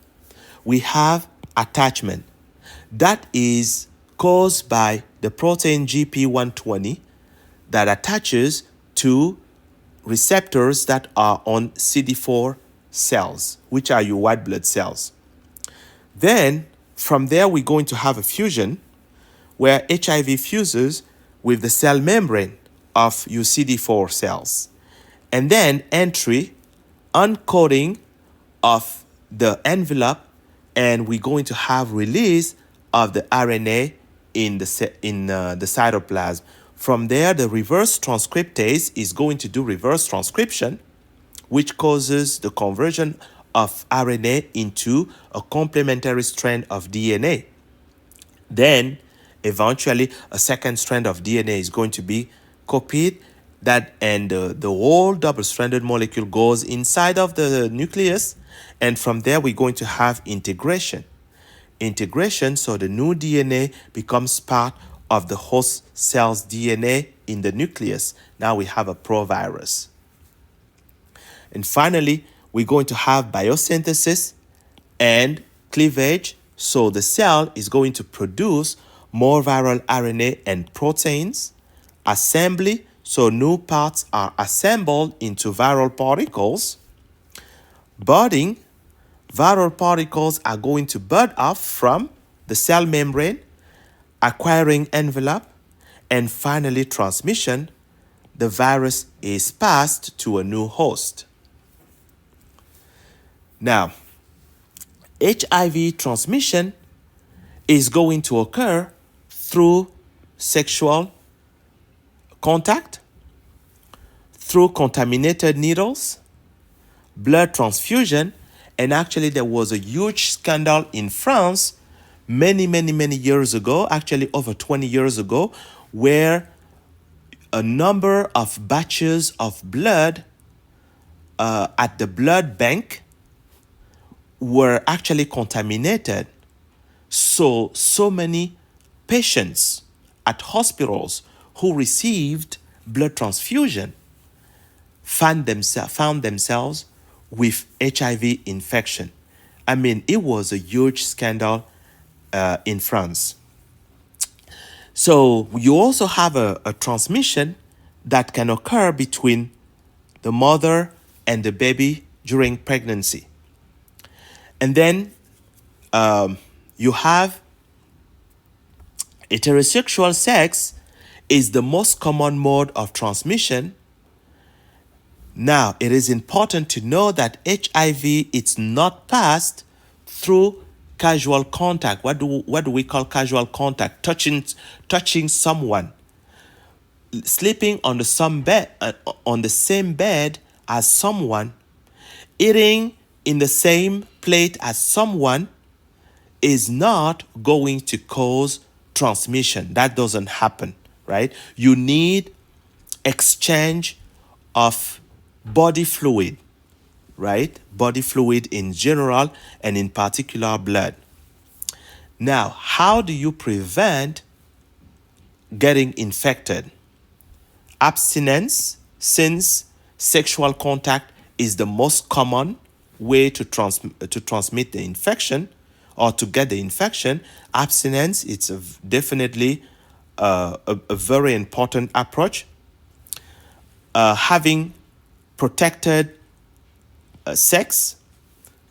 we have attachment. That is caused by the protein GP120 that attaches to receptors that are on CD4 cells, which are your white blood cells. Then, from there, we're going to have a fusion where HIV fuses with the cell membrane of your CD4 cells. And then entry, uncoating of the envelope, and we're going to have release of the RNA in the cytoplasm. From there, the reverse transcriptase is going to do reverse transcription, which causes the conversion of RNA into a complementary strand of DNA. Then, eventually, a second strand of DNA is going to be copied, and the whole double-stranded molecule goes inside of the nucleus, and from there, we're going to have integration. So the new DNA becomes part of the host cell's DNA in the nucleus. Now we have a provirus. And finally, we're going to have biosynthesis and cleavage. So the cell is going to produce more viral RNA and proteins. Assembly, so new parts are assembled into viral particles. Budding, viral particles are going to bud off from the cell membrane, acquiring envelope, and finally transmission. The virus is passed to a new host. Now, HIV transmission is going to occur through sexual contact, through contaminated needles, blood transfusion, and actually there was a huge scandal in France many years ago, actually over 20 years ago, where a number of batches of blood at the blood bank were actually contaminated. So many patients at hospitals who received blood transfusion found themselves with HIV infection. It was a huge scandal in France. So you also have a transmission that can occur between the mother and the baby during pregnancy. And then you have heterosexual sex is the most common mode of transmission. Now, it is important to know that HIV is not passed through casual contact. What do we call casual contact? Touching someone, sleeping on the same bed as someone, eating in the same plate as someone is not going to cause transmission. That doesn't happen, right? You need exchange of body fluid, right? Body fluid in general and in particular blood. Now, how do you prevent getting infected? Abstinence, since sexual contact is the most common way to transmit the infection or to get the infection. Abstinence, it's definitely a very important approach. Having protected sex,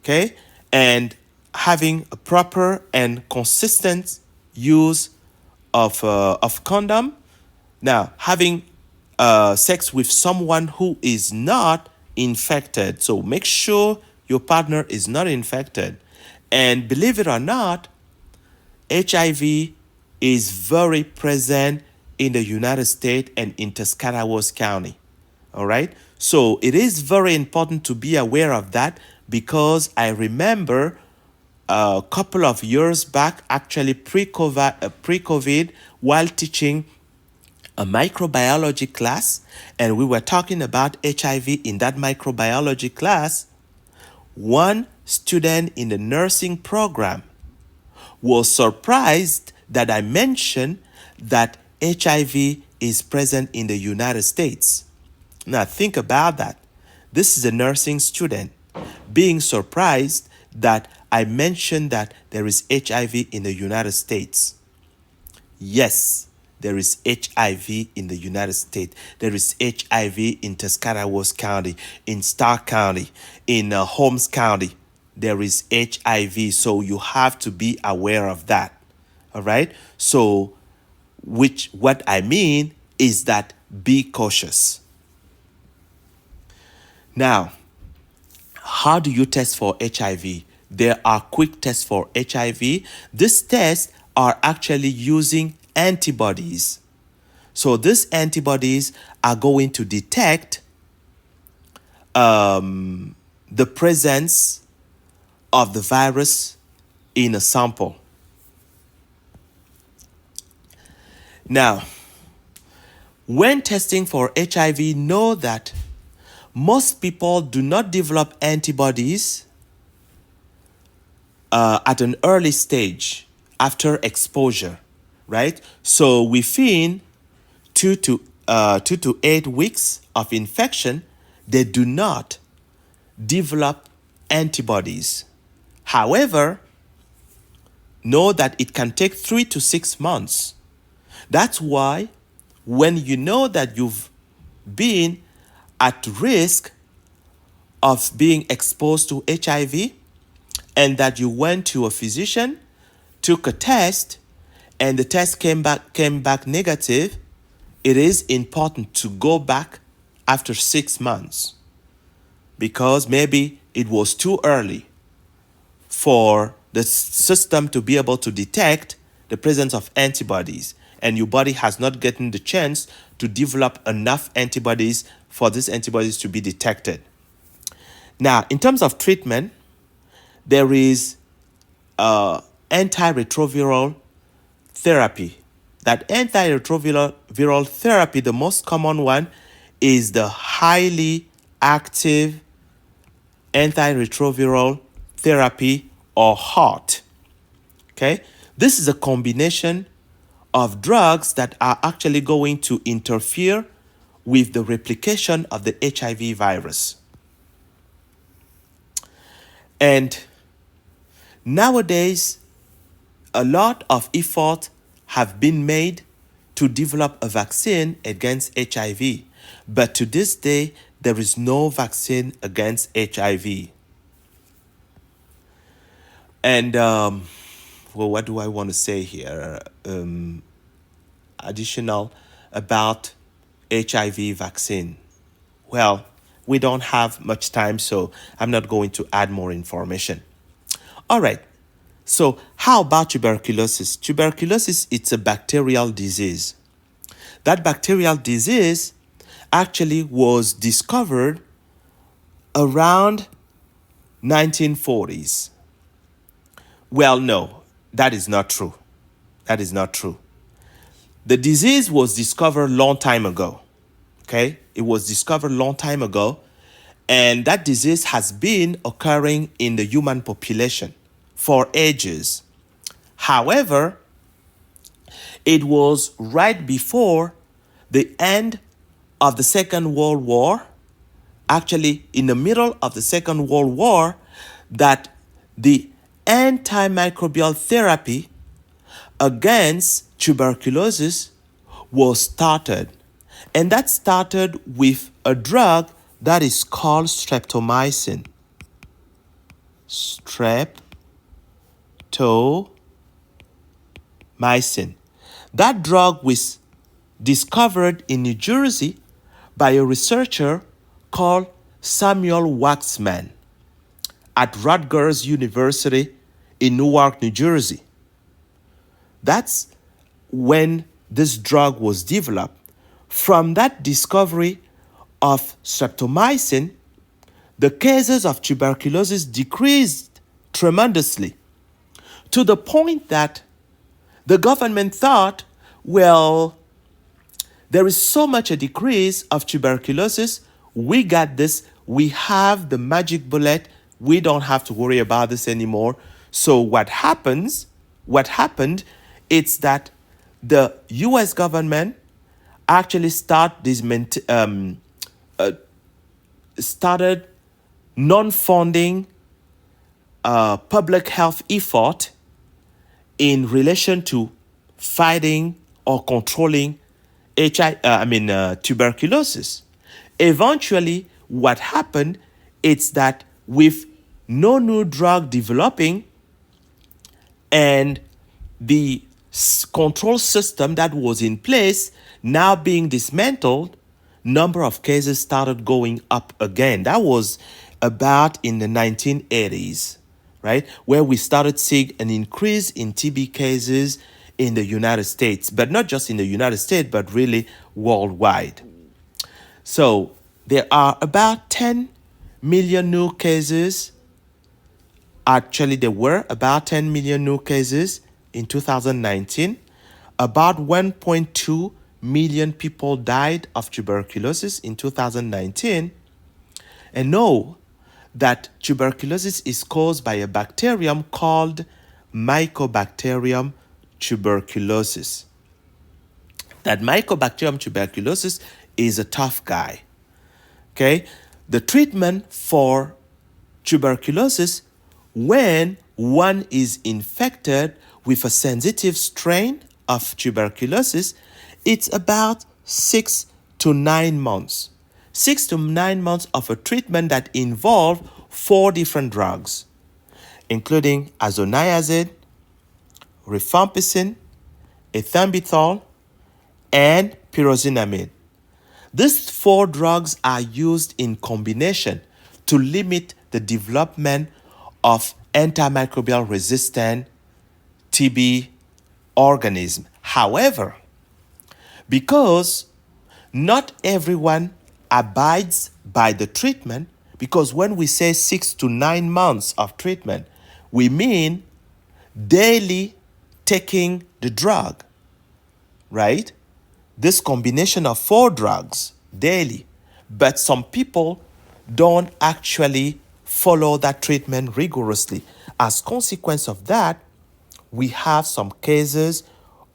okay, and having a proper and consistent use of condom. Now, having sex with someone who is not infected. So make sure your partner is not infected. And believe it or not, HIV is very present in the United States and in Tuscarawas County. All right. So it is very important to be aware of that, because I remember a couple of years back, actually pre-COVID, while teaching a microbiology class, and we were talking about HIV in that microbiology class, one student in the nursing program was surprised that I mentioned that HIV is present in the United States. Now think about that. This is a nursing student being surprised that I mentioned that there is HIV in the United States. Yes, there is HIV in the United States. There is HIV in Tuscarawas County, in Stark County, in Holmes County. There is HIV, so you have to be aware of that. All right? So, what I mean is that be cautious. Now, how do you test for HIV? There are quick tests for HIV. These tests are actually using antibodies. So these antibodies are going to detect the presence of the virus in a sample. Now, when testing for HIV, know that most people do not develop antibodies at an early stage after exposure, right? So within 2 to 8 weeks of infection, they do not develop antibodies. However, know that it can take 3 to 6 months. That's why when you know that you've been at risk of being exposed to HIV and that you went to a physician, took a test, and the test came back negative, it is important to go back after 6 months, because maybe it was too early for the system to be able to detect the presence of antibodies, and your body has not gotten the chance to develop enough antibodies for these antibodies to be detected. Now, in terms of treatment, there is antiretroviral therapy. That antiretroviral therapy, the most common one, is the highly active antiretroviral therapy, or HAART. Okay? This is a combination of drugs that are actually going to interfere with the replication of the HIV virus. And nowadays, a lot of effort have been made to develop a vaccine against HIV. But to this day, there is no vaccine against HIV. And, well, what do I want to say here? Additional about HIV vaccine. Well, we don't have much time, so I'm not going to add more information. All right. So, how about tuberculosis? Tuberculosis, it's a bacterial disease. That bacterial disease actually was discovered around 1940s. Well, no, that is not true. That is not true. The disease was discovered a long time ago. Okay? It was discovered a long time ago, and that disease has been occurring in the human population for ages. However, it was right before the end of the Second World War, actually in the middle of the Second World War, that the antimicrobial therapy against tuberculosis was started. And that started with a drug that is called streptomycin. Streptomycin. That drug was discovered in New Jersey by a researcher called Samuel Waxman at Rutgers University in Newark, New Jersey. That's when this drug was developed. From that discovery of streptomycin, the cases of tuberculosis decreased tremendously to the point that the government thought, well, there is so much a decrease of tuberculosis, we got this, we have the magic bullet, we don't have to worry about this anymore. So what happened, it's that the US government actually started non-funding public health effort in relation to fighting or controlling tuberculosis. Eventually, what happened is that with no new drug developing and the control system that was in place now being dismantled, number of cases started going up again. That was about in the 1980s, right? Where we started seeing an increase in TB cases in the United States, but not just in the United States, but really worldwide. So there are about 10 million new cases. Actually, there were about 10 million new cases in 2019. About 1.2 million people died of tuberculosis in 2019. And know that tuberculosis is caused by a bacterium called Mycobacterium tuberculosis. That Mycobacterium tuberculosis is a tough guy. Okay? The treatment for tuberculosis, when one is infected with a sensitive strain of tuberculosis, it's about 6 to 9 months. 6 to 9 months of a treatment that involves 4 different drugs, including isoniazid, rifampicin, ethambutol, and pyrazinamide. These 4 drugs are used in combination to limit the development of antimicrobial resistant TB organism. However, because not everyone abides by the treatment, because when we say 6 to 9 months of treatment, we mean daily taking the drug, right? This combination of 4 drugs daily. But some people don't actually follow that treatment rigorously. As consequence of that, we have some cases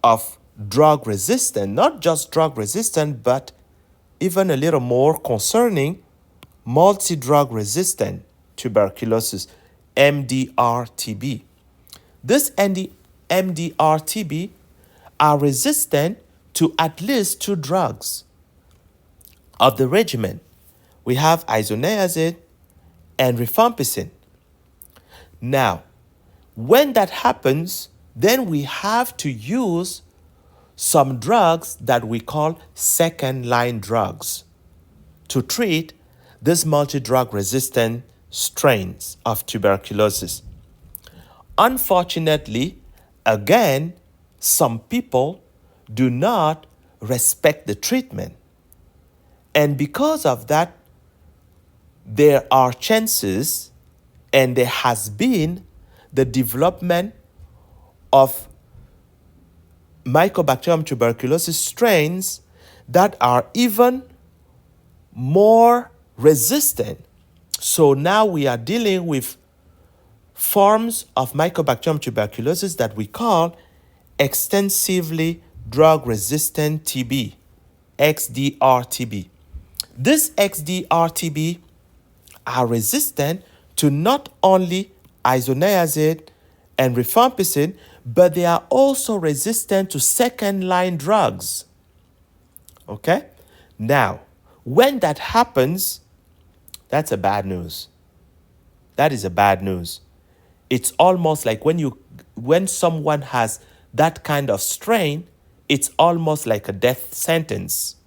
of drug resistant, not just drug resistant, but even a little more concerning, multi-drug resistant tuberculosis, MDR-TB. This MDR-TB are resistant to at least 2 drugs of the regimen. We have isoniazid and rifampicin. Now, when that happens, then we have to use some drugs that we call second-line drugs to treat these multi-drug resistant strains of tuberculosis. Unfortunately, again, some people do not respect the treatment. And because of that, there are chances and there has been the development of Mycobacterium tuberculosis strains that are even more resistant. So now we are dealing with forms of Mycobacterium tuberculosis that we call extensively drug-resistant TB, XDR-TB. This XDR-TB are resistant to not only isoniazid and rifampicin, but they are also resistant to second-line drugs. Okay? Now, when that happens, that's a bad news. That is a bad news. It's almost like when someone has that kind of strain, it's almost like a death sentence.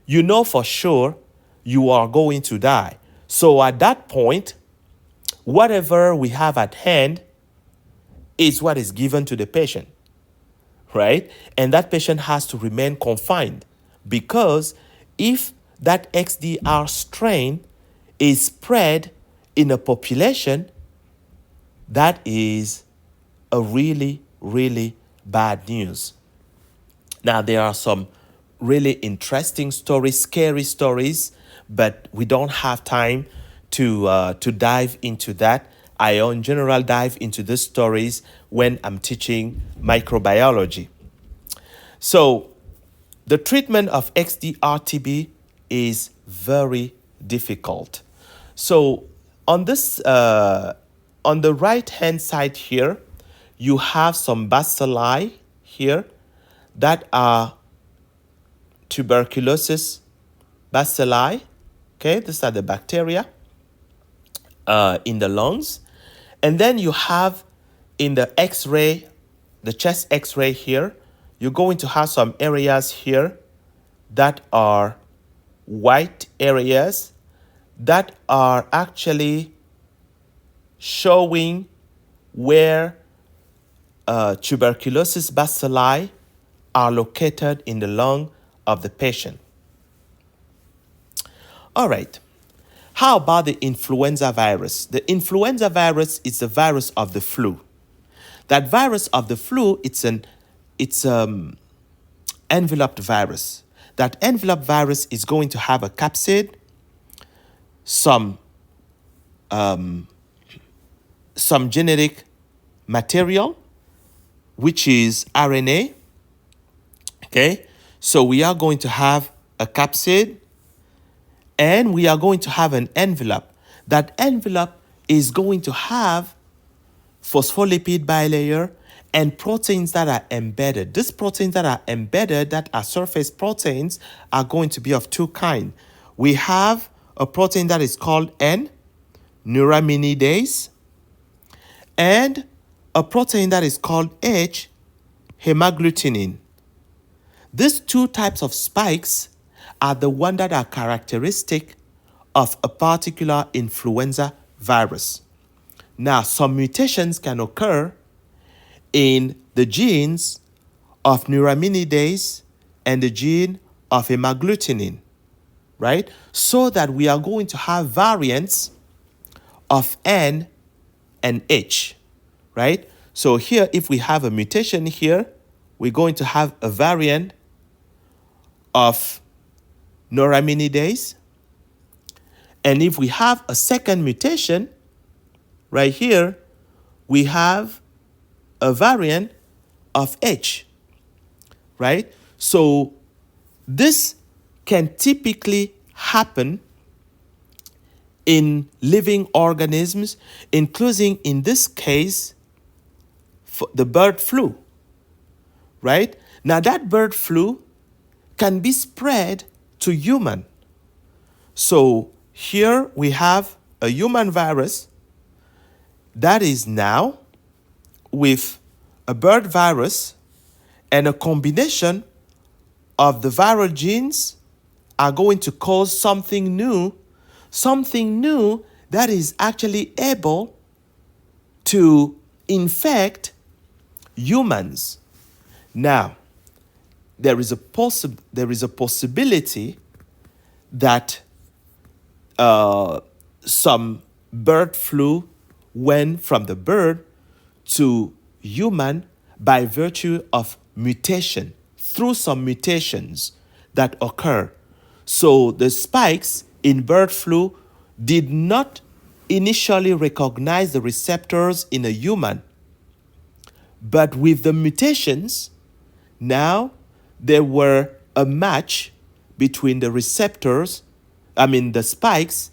You know for sure you are going to die. So at that point, whatever we have at hand is what is given to the patient, right? And that patient has to remain confined because if that XDR strain is spread in a population, that is a really, really bad news. Now, there are some really interesting stories, scary stories, but we don't have time to dive into that. I, in general, dive into these stories when I'm teaching microbiology. So, the treatment of XDR-TB is very difficult. So, on the right-hand side here, you have some bacilli here that are tuberculosis bacilli. Okay, these are the bacteria in the lungs. And then you have in the X-ray, the chest X-ray here, you're going to have some areas here that are white areas that are actually showing where tuberculosis bacilli are located in the lung of the patient. All right. How about the influenza virus? The influenza virus is the virus of the flu. That virus of the flu, it's enveloped virus. That enveloped virus is going to have a capsid, some genetic material, which is RNA. Okay, so we are going to have a capsid and we are going to have an envelope. That envelope is going to have phospholipid bilayer and proteins that are embedded. These proteins that are embedded, that are surface proteins, are going to be of two kinds. We have a protein that is called N, neuraminidase, and a protein that is called H, hemagglutinin. These two types of spikes are the ones that are characteristic of a particular influenza virus. Now, some mutations can occur in the genes of neuraminidase and the gene of hemagglutinin, right? So that we are going to have variants of N and H, right? So here, if we have a mutation here, we're going to have a variant of neuraminidase. And if we have a second mutation, right here, we have a variant of H, right? So this can typically happen in living organisms, including in this case, the bird flu, right? Now that bird flu can be spread to human. So here we have a human virus that is now with a bird virus, and a combination of the viral genes are going to cause something new that is actually able to infect humans. Now, there is a possibility that some bird flu went from the bird to human by virtue of mutation, through some mutations that occur. So the spikes in bird flu did not initially recognize the receptors in a human, but with the mutations, now there were a match between the receptors, the spikes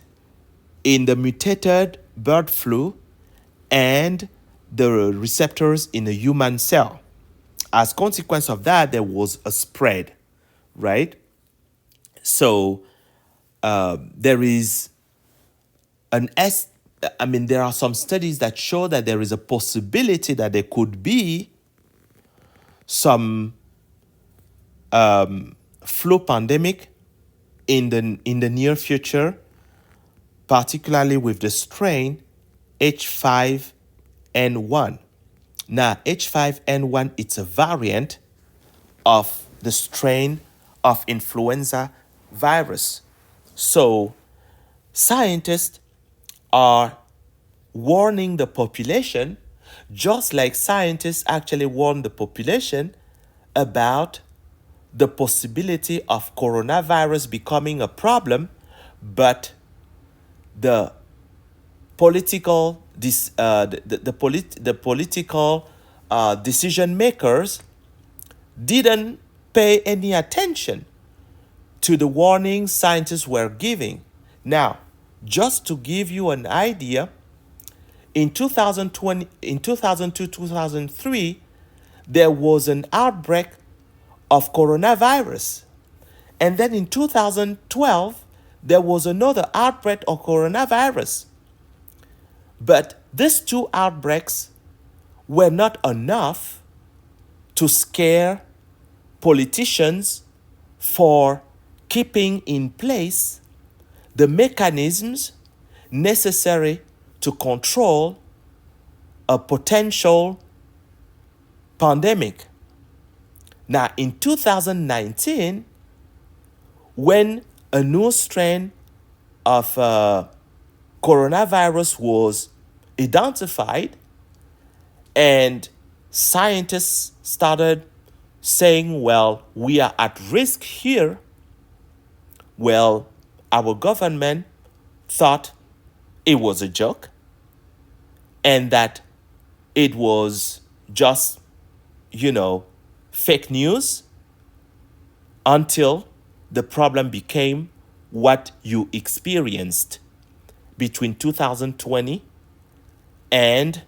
in the mutated bird flu and the receptors in a human cell. As a consequence of that, there was a spread, right? So there is there are some studies that show that there is a possibility that there could be some flu pandemic in the near future, particularly with the strain H5N1. Now, H5N1, it's a variant of the strain of influenza virus. So scientists are warning the population, just like scientists actually warn the population about the possibility of coronavirus becoming a problem, but the political decision makers didn't pay any attention to the warnings scientists were giving. Now, just to give you an idea, in 2002-2003, there was an outbreak of coronavirus. And then in 2012, there was another outbreak of coronavirus. But these two outbreaks were not enough to scare politicians for keeping in place the mechanisms necessary to control a potential pandemic. Now, in 2019, when a new strain of coronavirus was identified and scientists started saying, well, we are at risk here, well, our government thought it was a joke and that it was just, fake news, until the problem became what you experienced between 2020 and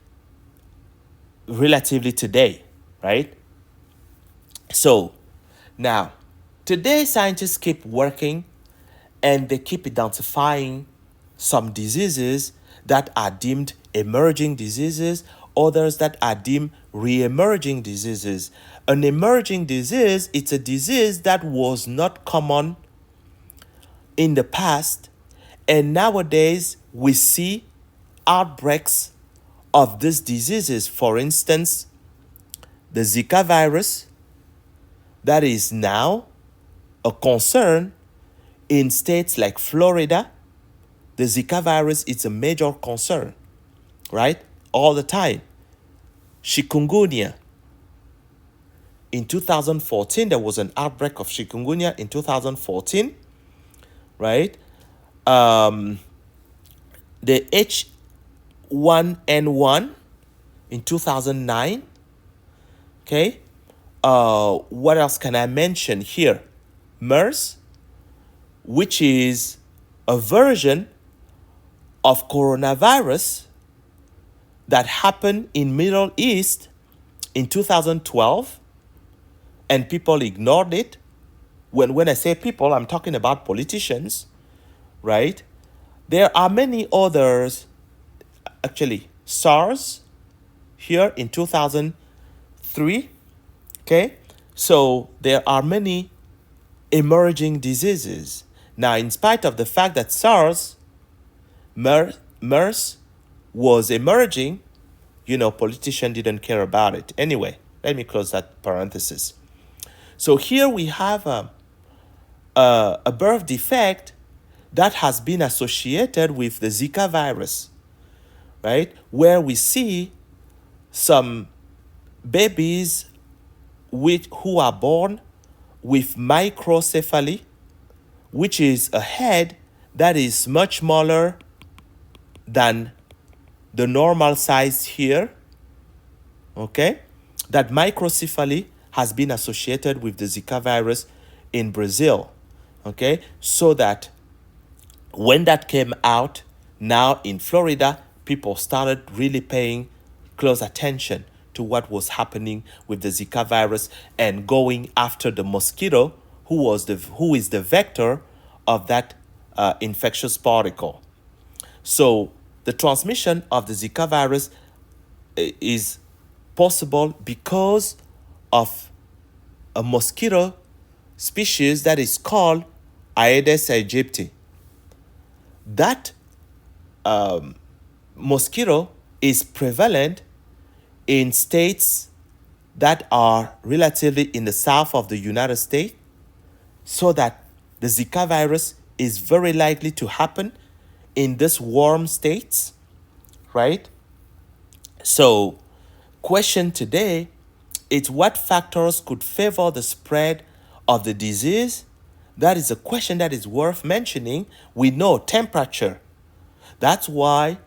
relatively today, right? So now, today scientists keep working and they keep identifying some diseases that are deemed emerging diseases, others that are deemed re-emerging diseases. An emerging disease, it's a disease that was not common in the past, and nowadays we see outbreaks of these diseases. For instance, the Zika virus, that is now a concern in states like Florida. The Zika virus is a major concern, right? All the time. Chikungunya. In 2014, there was an outbreak of chikungunya in 2014, right? The H1N1 in 2009, okay? What else can I mention here? MERS, which is a version of coronavirus that happened in Middle East in 2012, and people ignored it. when I say people, I'm talking about politicians, right? There are many others, actually, SARS here in 2003, okay? So there are many emerging diseases. Now, in spite of the fact that MERS was emerging, politicians didn't care about it. Anyway, let me close that parenthesis. So here we have a birth defect that has been associated with the Zika virus, right? Where we see some babies who are born with microcephaly, which is a head that is much smaller than the normal size here, okay? That microcephaly has been associated with the Zika virus in Brazil, okay? So that when that came out, now in Florida, people started really paying close attention to what was happening with the Zika virus and going after the mosquito who is the vector of that infectious particle. So the transmission of the Zika virus is possible because of a mosquito species that is called Aedes aegypti. That mosquito is prevalent in states that are relatively in the south of the United States, so that the Zika virus is very likely to happen in these warm states, right? So, question today is what factors could favor the spread of the disease? That is a question that is worth mentioning. We know temperature. That's why,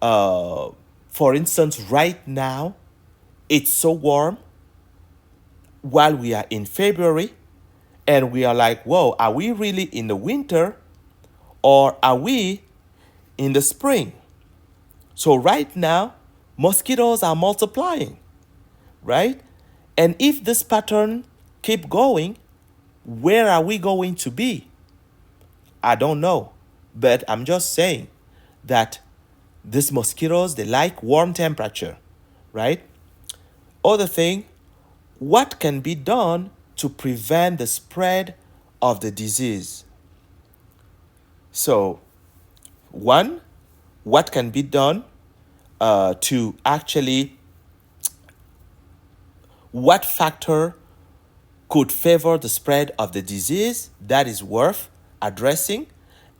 for instance, right now, it's so warm while we are in February, and we are like, whoa, are we really in the winter or are we in the spring? So right now, mosquitoes are multiplying, right? And if this pattern keep going, where are we going to be? I don't know, but I'm just saying that these mosquitoes, they like warm temperature, right? Other thing, what can be done to prevent the spread of the disease? So, one, what can be done to actually, what factor could favor the spread of the disease? That is worth addressing.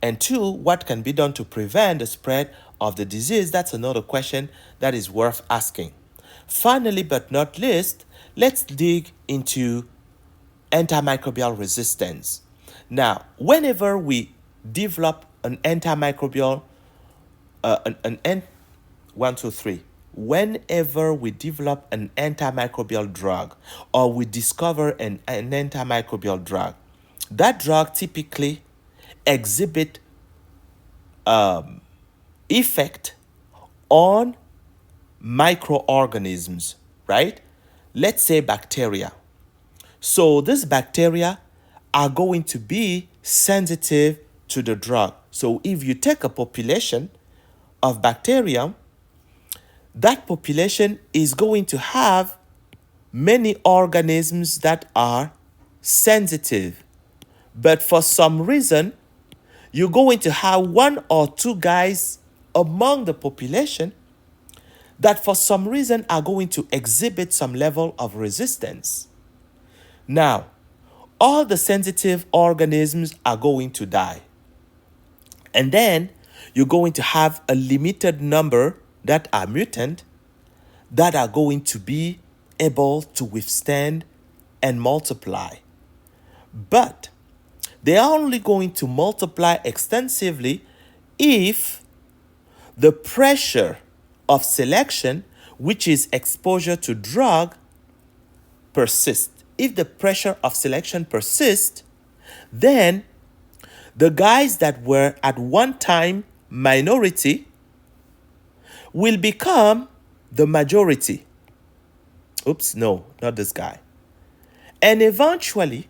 And two, what can be done to prevent the spread of the disease? That's another question that is worth asking. Finally, but not least, let's dig into antimicrobial resistance. Now, whenever we develop an antimicrobial, one, two, three. Whenever we develop an antimicrobial drug or we discover an antimicrobial drug, that drug typically exhibit effect on microorganisms, right? Let's say bacteria. So these bacteria are going to be sensitive to the drug. So if you take a population of bacterium, that population is going to have many organisms that are sensitive. But for some reason, you're going to have one or two guys among the population that for some reason are going to exhibit some level of resistance. Now, all the sensitive organisms are going to die. And then you're going to have a limited number that are mutant that are going to be able to withstand and multiply. But they are only going to multiply extensively if the pressure of selection, which is exposure to drug, persists. If the pressure of selection persists, then the guys that were at one time minority will become the majority. Oops, no, not this guy. And eventually,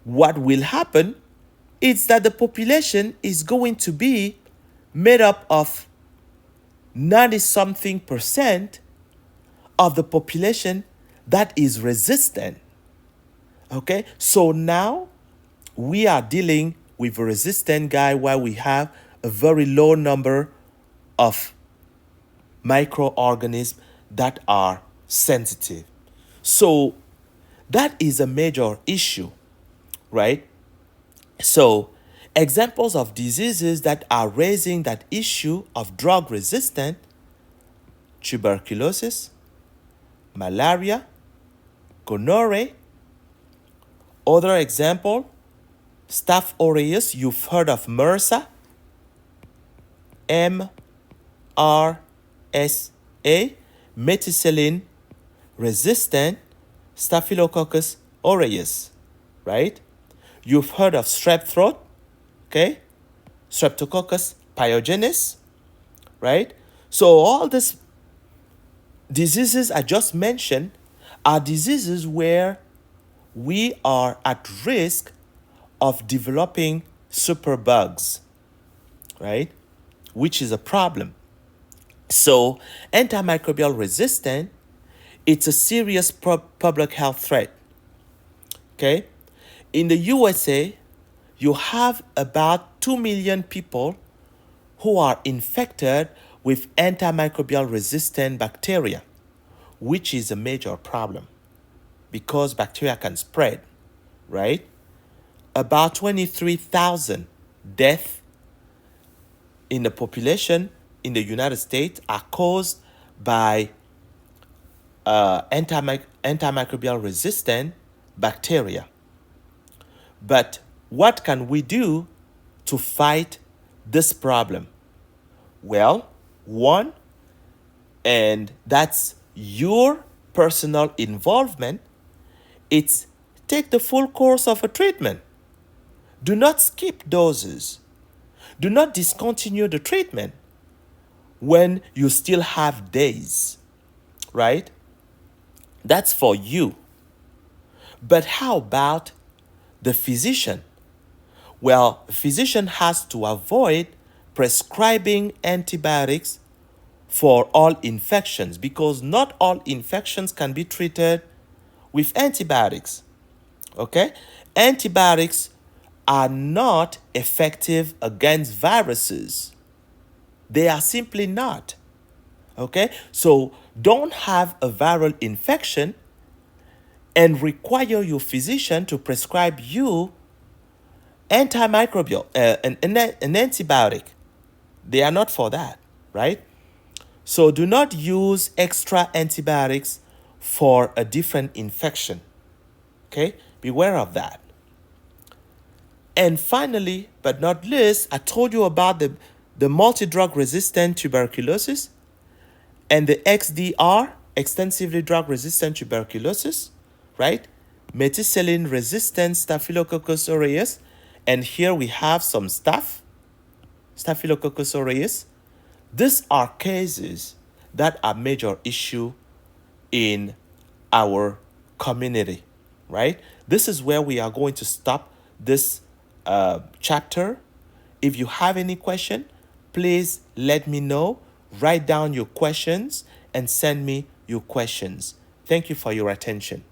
what will happen is that the population is going to be made up of 90 something percent of the population that is resistant. Okay, so now we are dealing with a resistant guy while we have a very low number of microorganisms that are sensitive. So that is a major issue, right? So examples of diseases that are raising that issue of drug resistant: tuberculosis, malaria, gonorrhea. Other example, Staph aureus. You've heard of MRSA, MRSA, methicillin resistant Staphylococcus aureus, right? You've heard of strep throat, okay? Streptococcus pyogenes, right? So all these diseases I just mentioned are diseases where we are at risk of developing superbugs, right? Which is a problem. So antimicrobial resistance, it's a serious public health threat, okay? In the USA, you have about 2 million people who are infected with antimicrobial resistant bacteria, which is a major problem because bacteria can spread, right? About 23,000 deaths in the population in the United States are caused by antimicrobial resistant bacteria. But what can we do to fight this problem? Well, one, and that's your personal involvement, it's take the full course of a treatment. Do not skip doses. Do not discontinue the treatment when you still have days, right? That's for you. But how about the physician? Well, a physician has to avoid prescribing antibiotics for all infections because not all infections can be treated with antibiotics. Okay? Antibiotics are not effective against viruses. They are simply not. Okay? So don't have a viral infection and require your physician to prescribe you antimicrobial, an antibiotic. They are not for that, right? So do not use extra antibiotics for a different infection. Okay? Beware of that. And finally, but not least, I told you about the multi-drug resistant tuberculosis and the XDR, extensively drug resistant tuberculosis, right? Methicillin resistant Staphylococcus aureus. And here we have some Staphylococcus aureus. These are cases that are major issue in our community, right? This is where we are going to stop this chapter. If you have any question, please let me know. Write down your questions and send me your questions. Thank you for your attention.